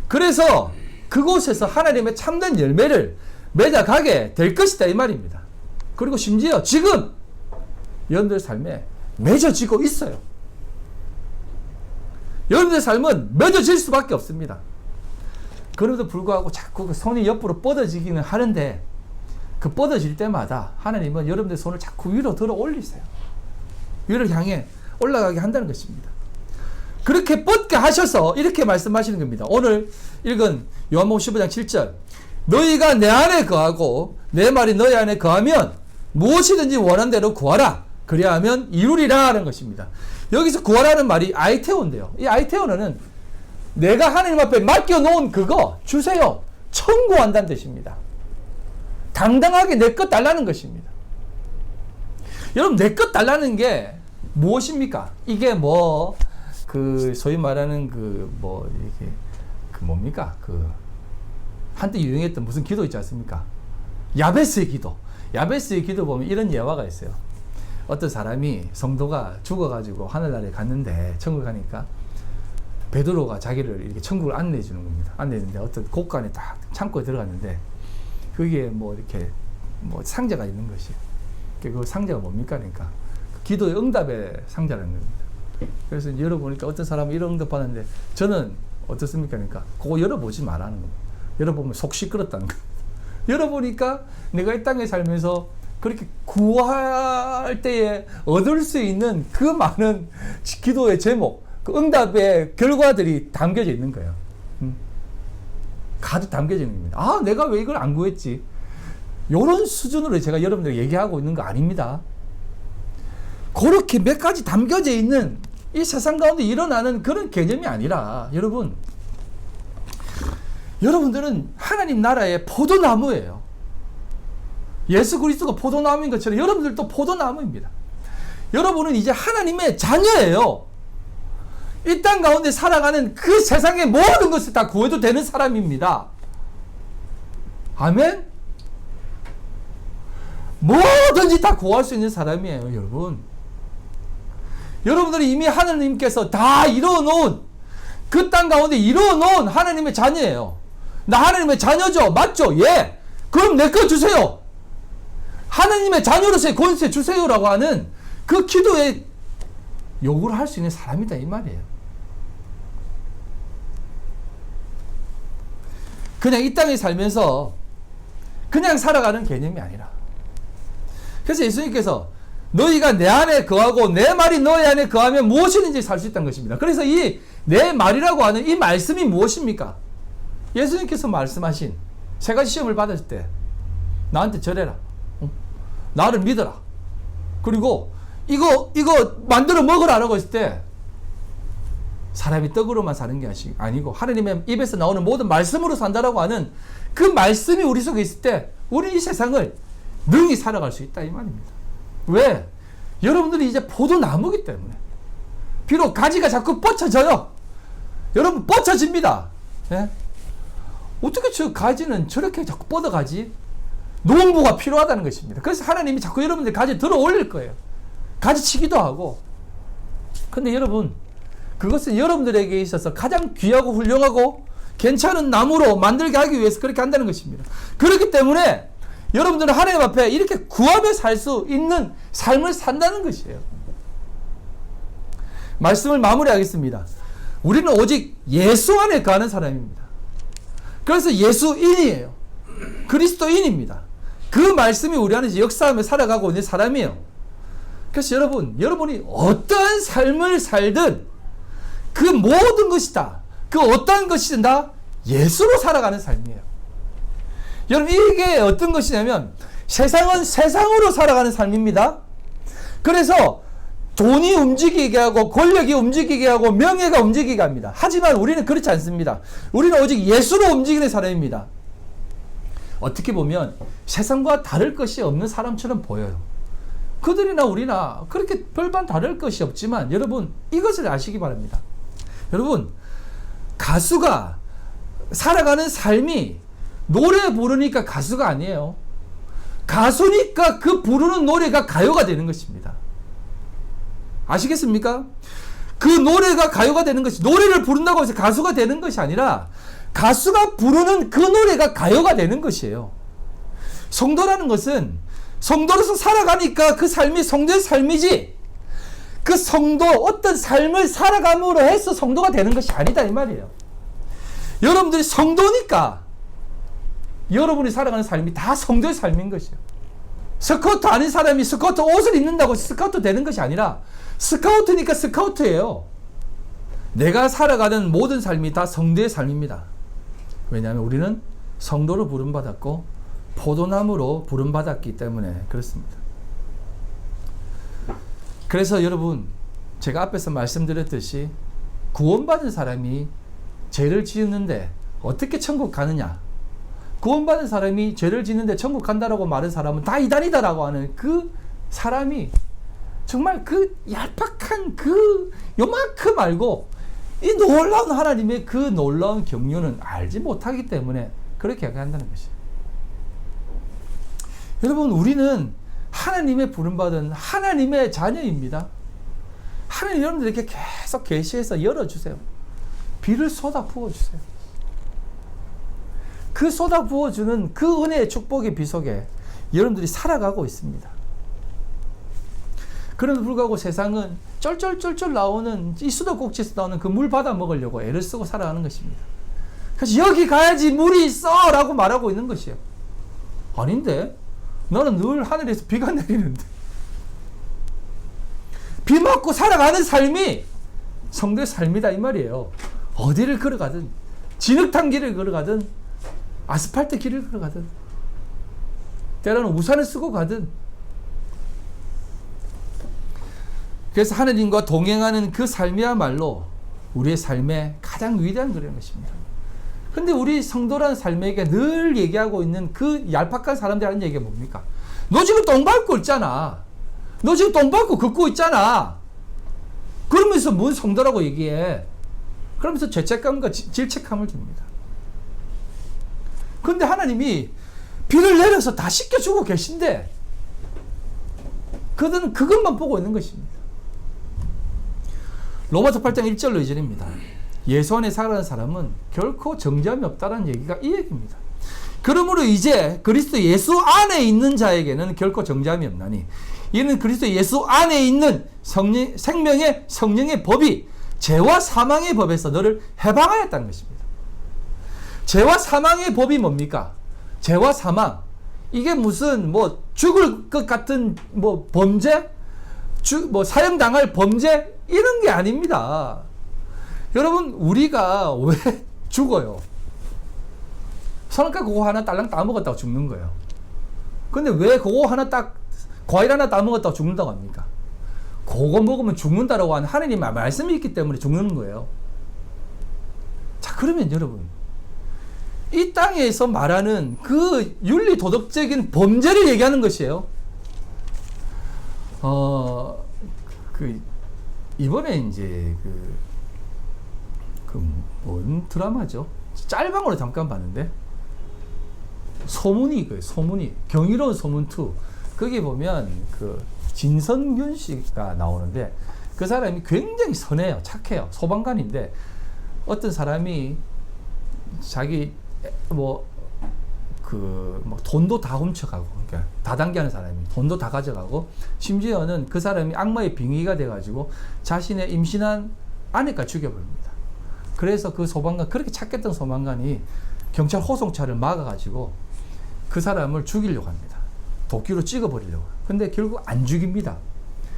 그래서 그곳에서 하나님의 참된 열매를 맺어가게 될 것이다, 이 말입니다. 그리고 심지어 지금 여러분들 삶에 맺어지고 있어요. 여러분들의 삶은 맺어질 수밖에 없습니다. 그럼에도 불구하고 자꾸 그 손이 옆으로 뻗어지기는 하는데, 그 뻗어질 때마다 하나님은 여러분들의 손을 자꾸 위로 들어 올리세요. 위로 향해 올라가게 한다는 것입니다. 그렇게 뻗게 하셔서 이렇게 말씀하시는 겁니다. 오늘 읽은 요한복음 15장 7절, 너희가 내 안에 거하고 내 말이 너희 안에 거하면 무엇이든지 원하는 대로 구하라, 그리하면 이루리라 하는 것입니다. 여기서 구하라는 말이 아이테오인데요. 이 아이테오는 내가 하나님 앞에 맡겨놓은 그거 주세요, 청구한다는 뜻입니다. 당당하게 내 것 달라는 것입니다. 여러분, 내 것 달라는 게 무엇입니까? 이게 소위 말하는 이게 뭡니까? 한때 유행했던 무슨 기도 있지 않습니까? 야베스의 기도. 야베스의 기도 보면 이런 예화가 있어요. 어떤 사람이, 성도가 죽어가지고 하늘나라에 갔는데, 천국 가니까 베드로가 자기를 이렇게 천국을 안내해 주는 겁니다. 안내했는데 어떤 곳간에 딱 창고에 들어갔는데, 거기에 뭐 이렇게 뭐 상자가 있는 것이에요. 그 상자가 뭡니까? 그러니까 기도의 응답의 상자라는 겁니다. 그래서 이제 열어보니까 어떤 사람은 이런 응답 받았는데 저는 어떻습니까? 그러니까 그거 열어보지 말라는 겁니다. 열어보면 속 시끄럽다는 겁니다. 열어보니까 내가 이 땅에 살면서 그렇게 구할 때에 얻을 수 있는 그 많은 기도의 제목, 그 응답의 결과들이 담겨져 있는 거예요. 가득 담겨져 있는 겁니다. 아, 내가 왜 이걸 안 구했지? 이런 수준으로 제가 여러분들에게 얘기하고 있는 거 아닙니다. 그렇게 몇 가지 담겨져 있는 이 세상 가운데 일어나는 그런 개념이 아니라 여러분들은 하나님 나라의 포도나무예요. 예수 그리스도가 포도나무인 것처럼 여러분들도 포도나무입니다. 여러분은 이제 하나님의 자녀예요. 이 땅 가운데 살아가는 그 세상의 모든 것을 다 구해도 되는 사람입니다. 아멘? 뭐든지 다 구할 수 있는 사람이에요, 여러분. 여러분들이 이미 하나님께서 다 이루어놓은 그 땅 가운데 이루어놓은 하나님의 자녀예요. 나 하나님의 자녀죠? 맞죠? 예. 그럼 내 거 주세요. 하나님의 자녀로서의 권세 주세요라고 하는 그 기도에 요구를 할 수 있는 사람이다 이 말이에요. 그냥 이 땅에 살면서 그냥 살아가는 개념이 아니라, 그래서 예수님께서 너희가 내 안에 거하고 내 말이 너희 안에 거하면 무엇이든지 살 수 있다는 것입니다. 그래서 이 내 말이라고 하는 이 말씀이 무엇입니까? 예수님께서 말씀하신 세 가지 시험을 받았을 때 나한테 절해라, 나를 믿어라, 그리고 이거 만들어 먹으라라고 했을 때 사람이 떡으로만 사는 게 아니고 하나님의 입에서 나오는 모든 말씀으로 산다라고 하는 그 말씀이 우리 속에 있을 때 우리는 이 세상을 능히 살아갈 수 있다 이 말입니다. 왜? 여러분들이 이제 포도나무기 때문에. 비록 가지가 자꾸 뻗쳐져요. 여러분 뻗쳐집니다. 예? 어떻게 저 가지는 저렇게 자꾸 뻗어가지? 농부가 필요하다는 것입니다. 그래서 하나님이 자꾸 여러분들 가지 들어 올릴 거예요. 가지치기도 하고. 근데 여러분, 그것은 여러분들에게 있어서 가장 귀하고 훌륭하고 괜찮은 나무로 만들게 하기 위해서 그렇게 한다는 것입니다. 그렇기 때문에 여러분들은 하나님 앞에 이렇게 구하며 살 수 있는 삶을 산다는 것이에요. 말씀을 마무리하겠습니다. 우리는 오직 예수 안에 거하는 사람입니다. 그래서 예수인이에요. 그리스도인입니다. 그 말씀이 우리 안에서 역사하며 살아가고 있는 사람이에요. 그래서 여러분이 어떠한 삶을 살든 그 모든 것이 다, 그 어떠한 것이든 다 예수로 살아가는 삶이에요. 여러분, 이게 어떤 것이냐면 세상은 세상으로 살아가는 삶입니다. 그래서 돈이 움직이게 하고 권력이 움직이게 하고 명예가 움직이게 합니다. 하지만 우리는 그렇지 않습니다. 우리는 오직 예수로 움직이는 사람입니다. 어떻게 보면 세상과 다를 것이 없는 사람처럼 보여요. 그들이나 우리나 그렇게 별반 다를 것이 없지만 여러분, 이것을 아시기 바랍니다. 여러분, 가수가 살아가는 삶이 노래 부르니까 가수가 아니에요. 가수니까 그 부르는 노래가 가요가 되는 것입니다. 아시겠습니까? 그 노래가 가요가 되는 것이, 노래를 부른다고 해서 가수가 되는 것이 아니라 가수가 부르는 그 노래가 가요가 되는 것이에요. 성도라는 것은 성도로서 살아가니까 그 삶이 성도의 삶이지, 그 성도 어떤 삶을 살아감으로 해서 성도가 되는 것이 아니다 이 말이에요. 여러분들이 성도니까 여러분이 살아가는 삶이 다 성도의 삶인 것이에요. 스카우트 아닌 사람이 스카우트 옷을 입는다고 스카우트 되는 것이 아니라 스카우트니까 스카우트예요. 내가 살아가는 모든 삶이 다 성도의 삶입니다. 왜냐하면 우리는 성도로 부름받았고 포도나무로 부름받았기 때문에 그렇습니다. 그래서 여러분, 제가 앞에서 말씀드렸듯이 구원받은 사람이 죄를 지었는데 어떻게 천국 가느냐, 구원받은 사람이 죄를 짓는데 천국 간다라고 말하는 사람은 다 이단이다라고 하는 그 사람이 정말 그 얄팍한 그 요만큼 알고 이 놀라운 하나님의 그 놀라운 경륜은 알지 못하기 때문에 그렇게 한다는 것이에요. 여러분, 우리는 하나님의 부름받은 하나님의 자녀입니다. 하나님 여러분들에게 계속 계시해서 열어주세요. 비를 쏟아 부어주세요. 그 쏟아 부어주는 그 은혜의 축복의 비 속에 여러분들이 살아가고 있습니다. 그럼에도 불구하고 세상은 쩔쩔쩔쩔 나오는 이 수도꼭지에서 나오는 그 물 받아 먹으려고 애를 쓰고 살아가는 것입니다. 그래서 여기 가야지 물이 있어 라고 말하고 있는 것이에요. 아닌데 나는 늘 하늘에서 비가 내리는데 비 맞고 살아가는 삶이 성도의 삶이다 이 말이에요. 어디를 걸어가든 진흙탕 길을 걸어가든 아스팔트 길을 걸어가든 때로는 우산을 쓰고 가든 그래서 하느님과 동행하는 그 삶이야말로 우리의 삶의 가장 위대한 그런 것입니다. 근데 우리 성도라는 삶에게 늘 얘기하고 있는 그 얄팍한 사람들이 하는 얘기가 뭡니까? 너 지금 똥 밟고 있잖아. 너 지금 똥 밟고 걷고 있잖아. 그러면서 뭔 성도라고 얘기해. 그러면서 죄책감과 질책감을 줍니다. 근데 하나님이 비를 내려서 다 씻겨주고 계신데 그들은 그것만 보고 있는 것입니다. 로마서 8장 1절로 2절입니다. 예수 안에 살아가는 사람은 결코 정죄함이 없다는 얘기가 이 얘기입니다. 그러므로 이제 그리스도 예수 안에 있는 자에게는 결코 정죄함이 없나니 이는 그리스도 예수 안에 있는 생명의 성령의 법이 죄와 사망의 법에서 너를 해방하였다는 것입니다. 죄와 사망의 법이 뭡니까? 죄와 사망. 이게 무슨 뭐 죽을 것 같은 뭐 범죄? 뭐 사형당할 범죄? 이런 게 아닙니다. 여러분 우리가 왜 죽어요? 선악과 그거 하나 딸랑 따먹었다고 죽는 거예요. 근데 왜 그거 하나 딱 과일 하나 따먹었다고 죽는다고 합니까? 그거 먹으면 죽는다라고 하는 하나님의 말씀이 있기 때문에 죽는 거예요. 자 그러면 여러분 이 땅에서 말하는 그 윤리 도덕적인 범죄를 얘기하는 것이에요. 이번에 이제 뭔 드라마죠? 짤방으로 잠깐 봤는데 소문이 거예요. 소문이 경이로운 소문 2. 거기 보면 그 진선균 씨가 나오는데 그 사람이 굉장히 선해요. 착해요. 소방관인데 어떤 사람이 자기 돈도 다 훔쳐가고, 그러니까 다단계하는 사람이 돈도 다 가져가고, 심지어는 그 사람이 악마의 빙의가 돼가지고 자신의 임신한 아내까지 죽여버립니다. 그래서 그 소방관, 그렇게 착했던 소방관이 경찰 호송차를 막아가지고 그 사람을 죽이려고 합니다. 도끼로 찍어버리려고. 근데 결국 안 죽입니다.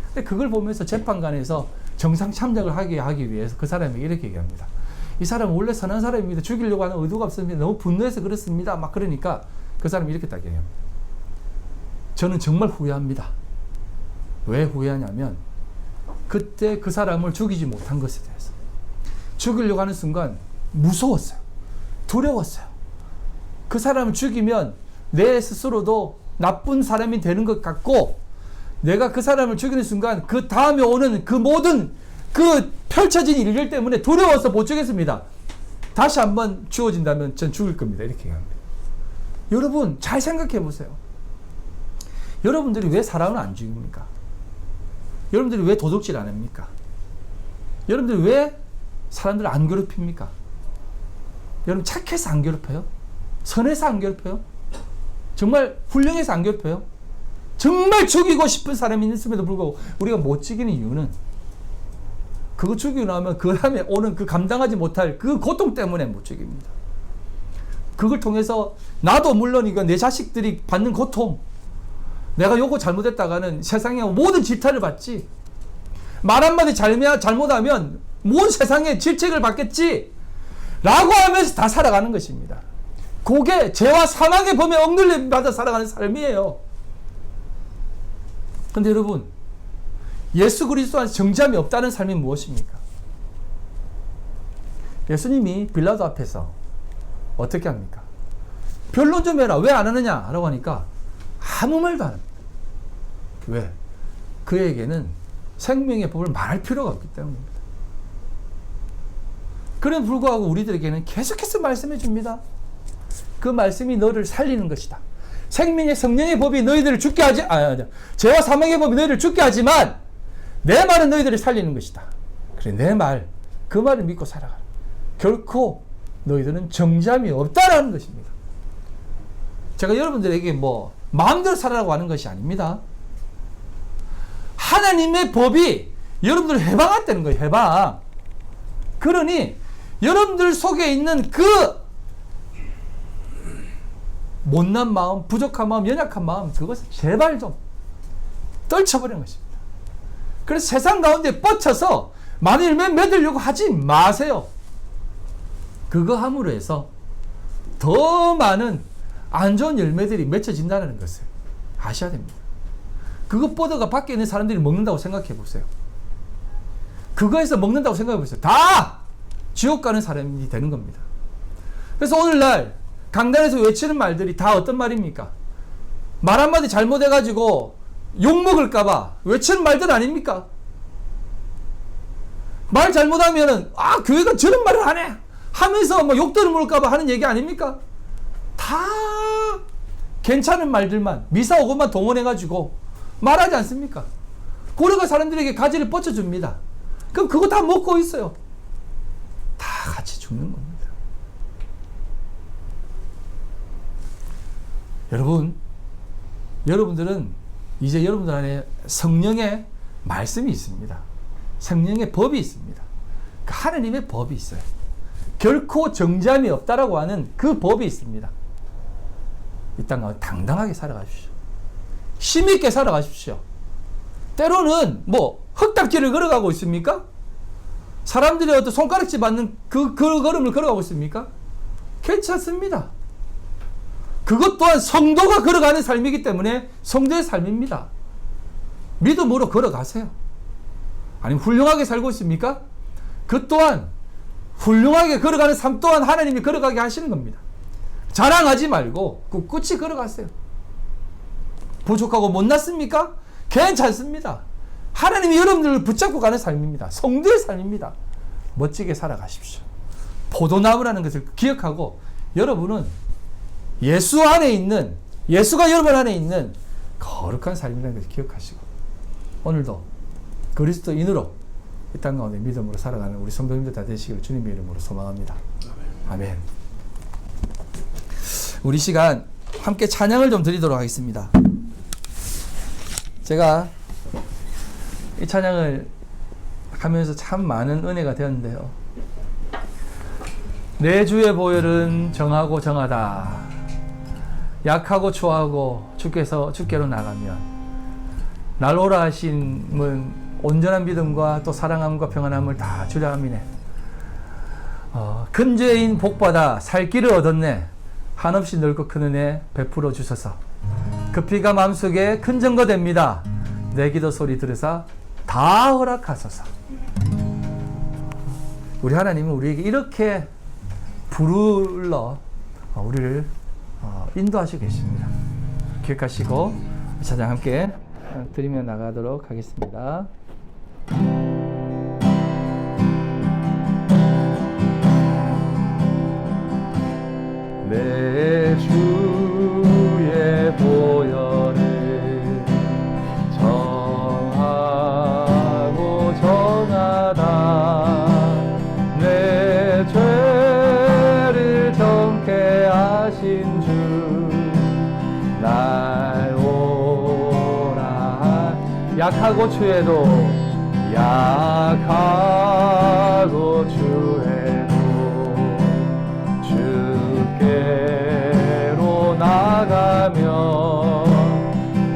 근데 그걸 보면서 재판관에서 정상 참작을 하기 위해서 그 사람에게 이렇게 얘기합니다. 이 사람은 원래 선한 사람입니다. 죽이려고 하는 의도가 없습니다. 너무 분노해서 그렇습니다. 막 그러니까 그 사람이 이렇게 딱 얘기합니다. 저는 정말 후회합니다. 왜 후회하냐면 그때 그 사람을 죽이지 못한 것에 대해서. 죽이려고 하는 순간 무서웠어요. 두려웠어요. 그 사람을 죽이면 내 스스로도 나쁜 사람이 되는 것 같고 내가 그 사람을 죽이는 순간 그 다음에 오는 그 모든 그 펼쳐진 일들 때문에 두려워서 못 죽겠습니다. 다시 한번 주어진다면 전 죽을 겁니다. 이렇게 얘기합니다. 여러분 잘 생각해 보세요. 여러분들이 왜 사람을 안 죽입니까? 여러분들이 왜 도둑질 안 합니까? 여러분들이 왜 사람들을 안 괴롭힙니까? 여러분 착해서 안 괴롭혀요? 선해서 안 괴롭혀요? 정말 훌륭해서 안 괴롭혀요? 정말 죽이고 싶은 사람이 있음에도 불구하고 우리가 못 죽이는 이유는 그거 죽이고 나면 그 다음에 오는 그 감당하지 못할 그 고통 때문에 못 죽입니다. 그걸 통해서 나도 물론이고 내 자식들이 받는 고통, 내가 요거 잘못했다가는 세상에 모든 질타를 받지, 말 한마디 잘못하면 모든 세상에 질책을 받겠지 라고 하면서 다 살아가는 것입니다. 그게 죄와 사망의 범에 억눌림 받아 살아가는 삶이에요. 근데 여러분 예수 그리스도 안에서 정죄함이 없다는 삶이 무엇입니까? 예수님이 빌라도 앞에서 어떻게 합니까? 변론 좀 해라. 왜 안 하느냐? 라고 하니까 아무 말도 안 합니다. 왜? 그에게는 생명의 법을 말할 필요가 없기 때문입니다. 그럼에도 불구하고 우리들에게는 계속해서 말씀해 줍니다. 그 말씀이 너를 살리는 것이다. 생명의 성령의 법이 너희들을 죽게 하지, 죄와 사망의 법이 너희들을 죽게 하지만 내 말은 너희들을 살리는 것이다. 그래, 내 말, 그 말을 믿고 살아가라. 결코 너희들은 정죄함이 없다라는 것입니다. 제가 여러분들에게 뭐 마음대로 살아라고 하는 것이 아닙니다. 하나님의 법이 여러분들을 해방한다는 거예요. 해방. 그러니 여러분들 속에 있는 그 못난 마음, 부족한 마음, 연약한 마음, 그것을 제발 좀 떨쳐버리는 것입니다. 그래서 세상 가운데 뻗쳐서 많은 열매 맺으려고 하지 마세요. 그거 함으로 해서 더 많은 안 좋은 열매들이 맺혀진다는 것을 아셔야 됩니다. 그것보다가 밖에 있는 사람들이 먹는다고 생각해 보세요. 그거에서 먹는다고 생각해 보세요. 다 지옥 가는 사람이 되는 겁니다. 그래서 오늘날 강단에서 외치는 말들이 다 어떤 말입니까? 말 한마디 잘못해가지고 욕먹을까봐 외치는 말들 아닙니까? 말 잘못하면은, 교회가 저런 말을 하네! 하면서 뭐 욕들을 먹을까봐 하는 얘기 아닙니까? 다 괜찮은 말들만, 미사오고만 동원해가지고 말하지 않습니까? 고래가 사람들에게 가지를 뻗쳐줍니다. 그럼 그거 다 먹고 있어요. 다 같이 죽는 겁니다. 여러분들은 이제 여러분들 안에 성령의 말씀이 있습니다. 성령의 법이 있습니다. 그 하나님의 법이 있어요. 결코 정죄함이 없다라고 하는 그 법이 있습니다. 이 땅 가운데 당당하게 살아가십시오. 힘있게 살아가십시오. 때로는 뭐 흙닦기를 걸어가고 있습니까? 사람들이 어떤 손가락질 받는 그 걸음을 걸어가고 있습니까? 괜찮습니다. 그것 또한 성도가 걸어가는 삶이기 때문에 성도의 삶입니다. 믿음으로 걸어가세요. 아니면 훌륭하게 살고 있습니까? 그 또한 훌륭하게 걸어가는 삶 또한 하나님이 걸어가게 하시는 겁니다. 자랑하지 말고 꿋꿋이 걸어가세요. 부족하고 못났습니까? 괜찮습니다. 하나님이 여러분들을 붙잡고 가는 삶입니다. 성도의 삶입니다. 멋지게 살아가십시오. 포도나무라는 것을 기억하고 여러분은 예수 안에 있는, 예수가 여러분 안에 있는 거룩한 삶이라는 것을 기억하시고 오늘도 그리스도인으로 이 땅 가운데 믿음으로 살아가는 우리 성도님들 다 되시기를 주님의 이름으로 소망합니다. 아멘. 우리 시간 함께 찬양을 좀 드리도록 하겠습니다. 제가 이 찬양을 하면서 참 많은 은혜가 되었는데요. 내 주의 보혈은 정하고 정하다. 약하고 초하고 주께로 나가면 날 오라 하심은 온전한 믿음과 또 사랑함과 평안함을 다 주려 함이네. 큰 죄인 복받아 살 길을 얻었네. 한없이 넓고 큰 은혜 베풀어 주소서. 그 피가 마음속에 큰 증거됩니다. 내 기도 소리 들으사 다 허락하소서. 우리 하나님은 우리에게 이렇게 불러 우리를 인도하시고 계십니다. 기억하시고 찬양 함께 드리며 나가도록 하겠습니다. 내 주의 보혈을 정하고 정하다. 내 죄를 정케 하신 주 날 오라. 약하고 추해도 약하고 추해도 주께로 나가며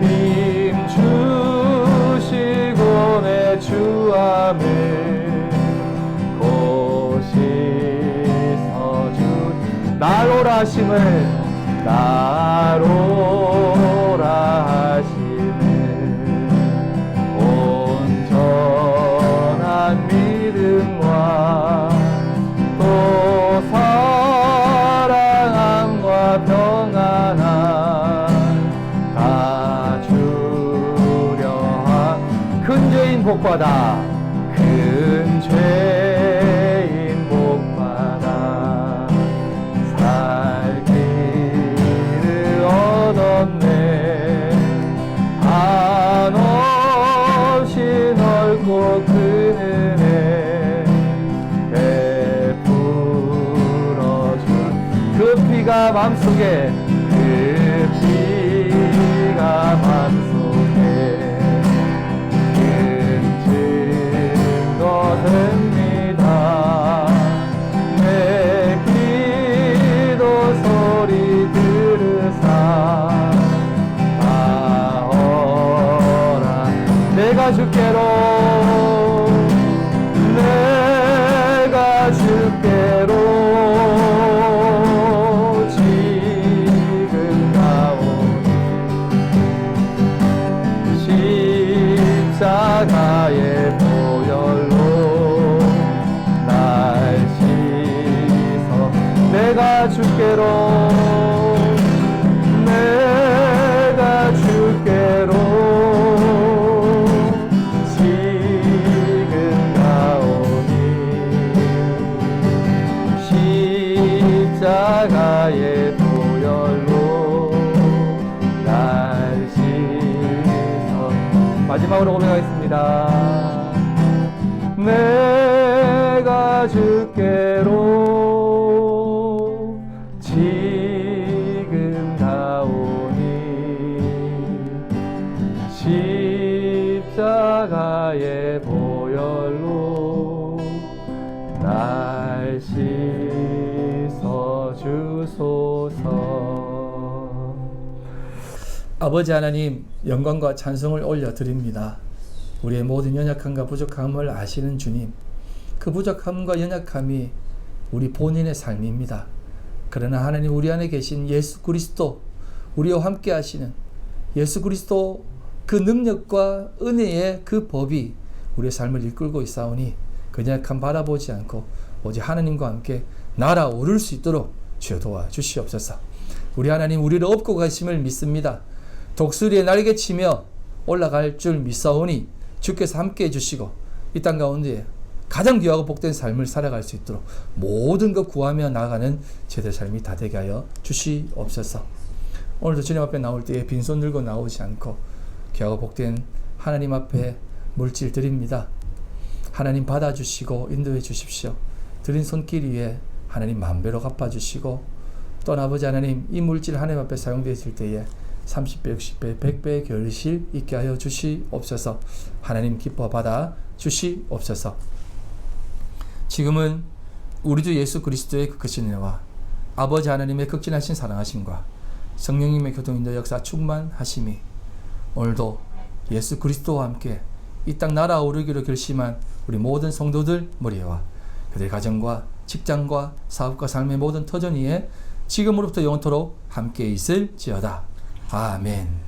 힘 주시고 내 주함을 고시 서주 날 오라 하심을 날 오라 하심을 온전한 믿음과 또 사랑함과 평안함 다 주려 큰 죄인 복받아 큰 죄인 복받아 살 길을 얻었네. 한없이 넓고 큰 은혜 베풀어준 그 피가 맘속에 그 내가 맘속에 큰 증거 됩니다. 내 기도 소리 들으사 아오라. 내가 주께로 지금 가오니 십자가의 보혈로 날 씻어 내가 주께로 지금 가오니 십자가의 보혈로 날 씻어. 마지막으로 고백하겠습니다. 내가 주께로 지금 가오니 십자가의 보혈로 날 씻어 주소서. 아버지 하나님, 영광과 찬송을 올려드립니다. 우리의 모든 연약함과 부족함을 아시는 주님, 그 부족함과 연약함이 우리 본인의 삶입니다. 그러나 하나님, 우리 안에 계신 예수 그리스도, 우리와 함께 하시는 예수 그리스도 그 능력과 은혜의 그 법이 우리의 삶을 이끌고 있사오니 그 연약함 바라보지 않고 오직 하나님과 함께 날아오를 수 있도록 주여 도와주시옵소서. 우리 하나님, 우리를 업고 가심을 믿습니다. 독수리의 날개치며 올라갈 줄 믿사오니 주께서 함께 해주시고 이 땅 가운데 가장 귀하고 복된 삶을 살아갈 수 있도록 모든 것 구하며 나아가는 제들 삶이 다 되게 하여 주시옵소서. 오늘도 주님 앞에 나올 때에 빈손 들고 나오지 않고 귀하고 복된 하나님 앞에 물질 드립니다. 하나님 받아주시고 인도해 주십시오. 드린 손길 위에 하나님 만배로 갚아주시고 또 아버지 하나님, 이 물질 하나님 앞에 사용되었을 때에 30배, 60배, 100배의 결실 있게 하여 주시옵소서. 하나님 기뻐 받아 주시옵소서. 지금은 우리 주 예수 그리스도의 그 크신 은혜와 아버지 하나님의 극진하신 사랑하심과 성령님의 교통인도 역사 충만하심이 오늘도 예수 그리스도와 함께 이 땅 날아오르기로 결심한 우리 모든 성도들 머리와 그들의 가정과 직장과 사업과 삶의 모든 터전 위에 지금으로부터 영원토록 함께 있을지어다. 아멘.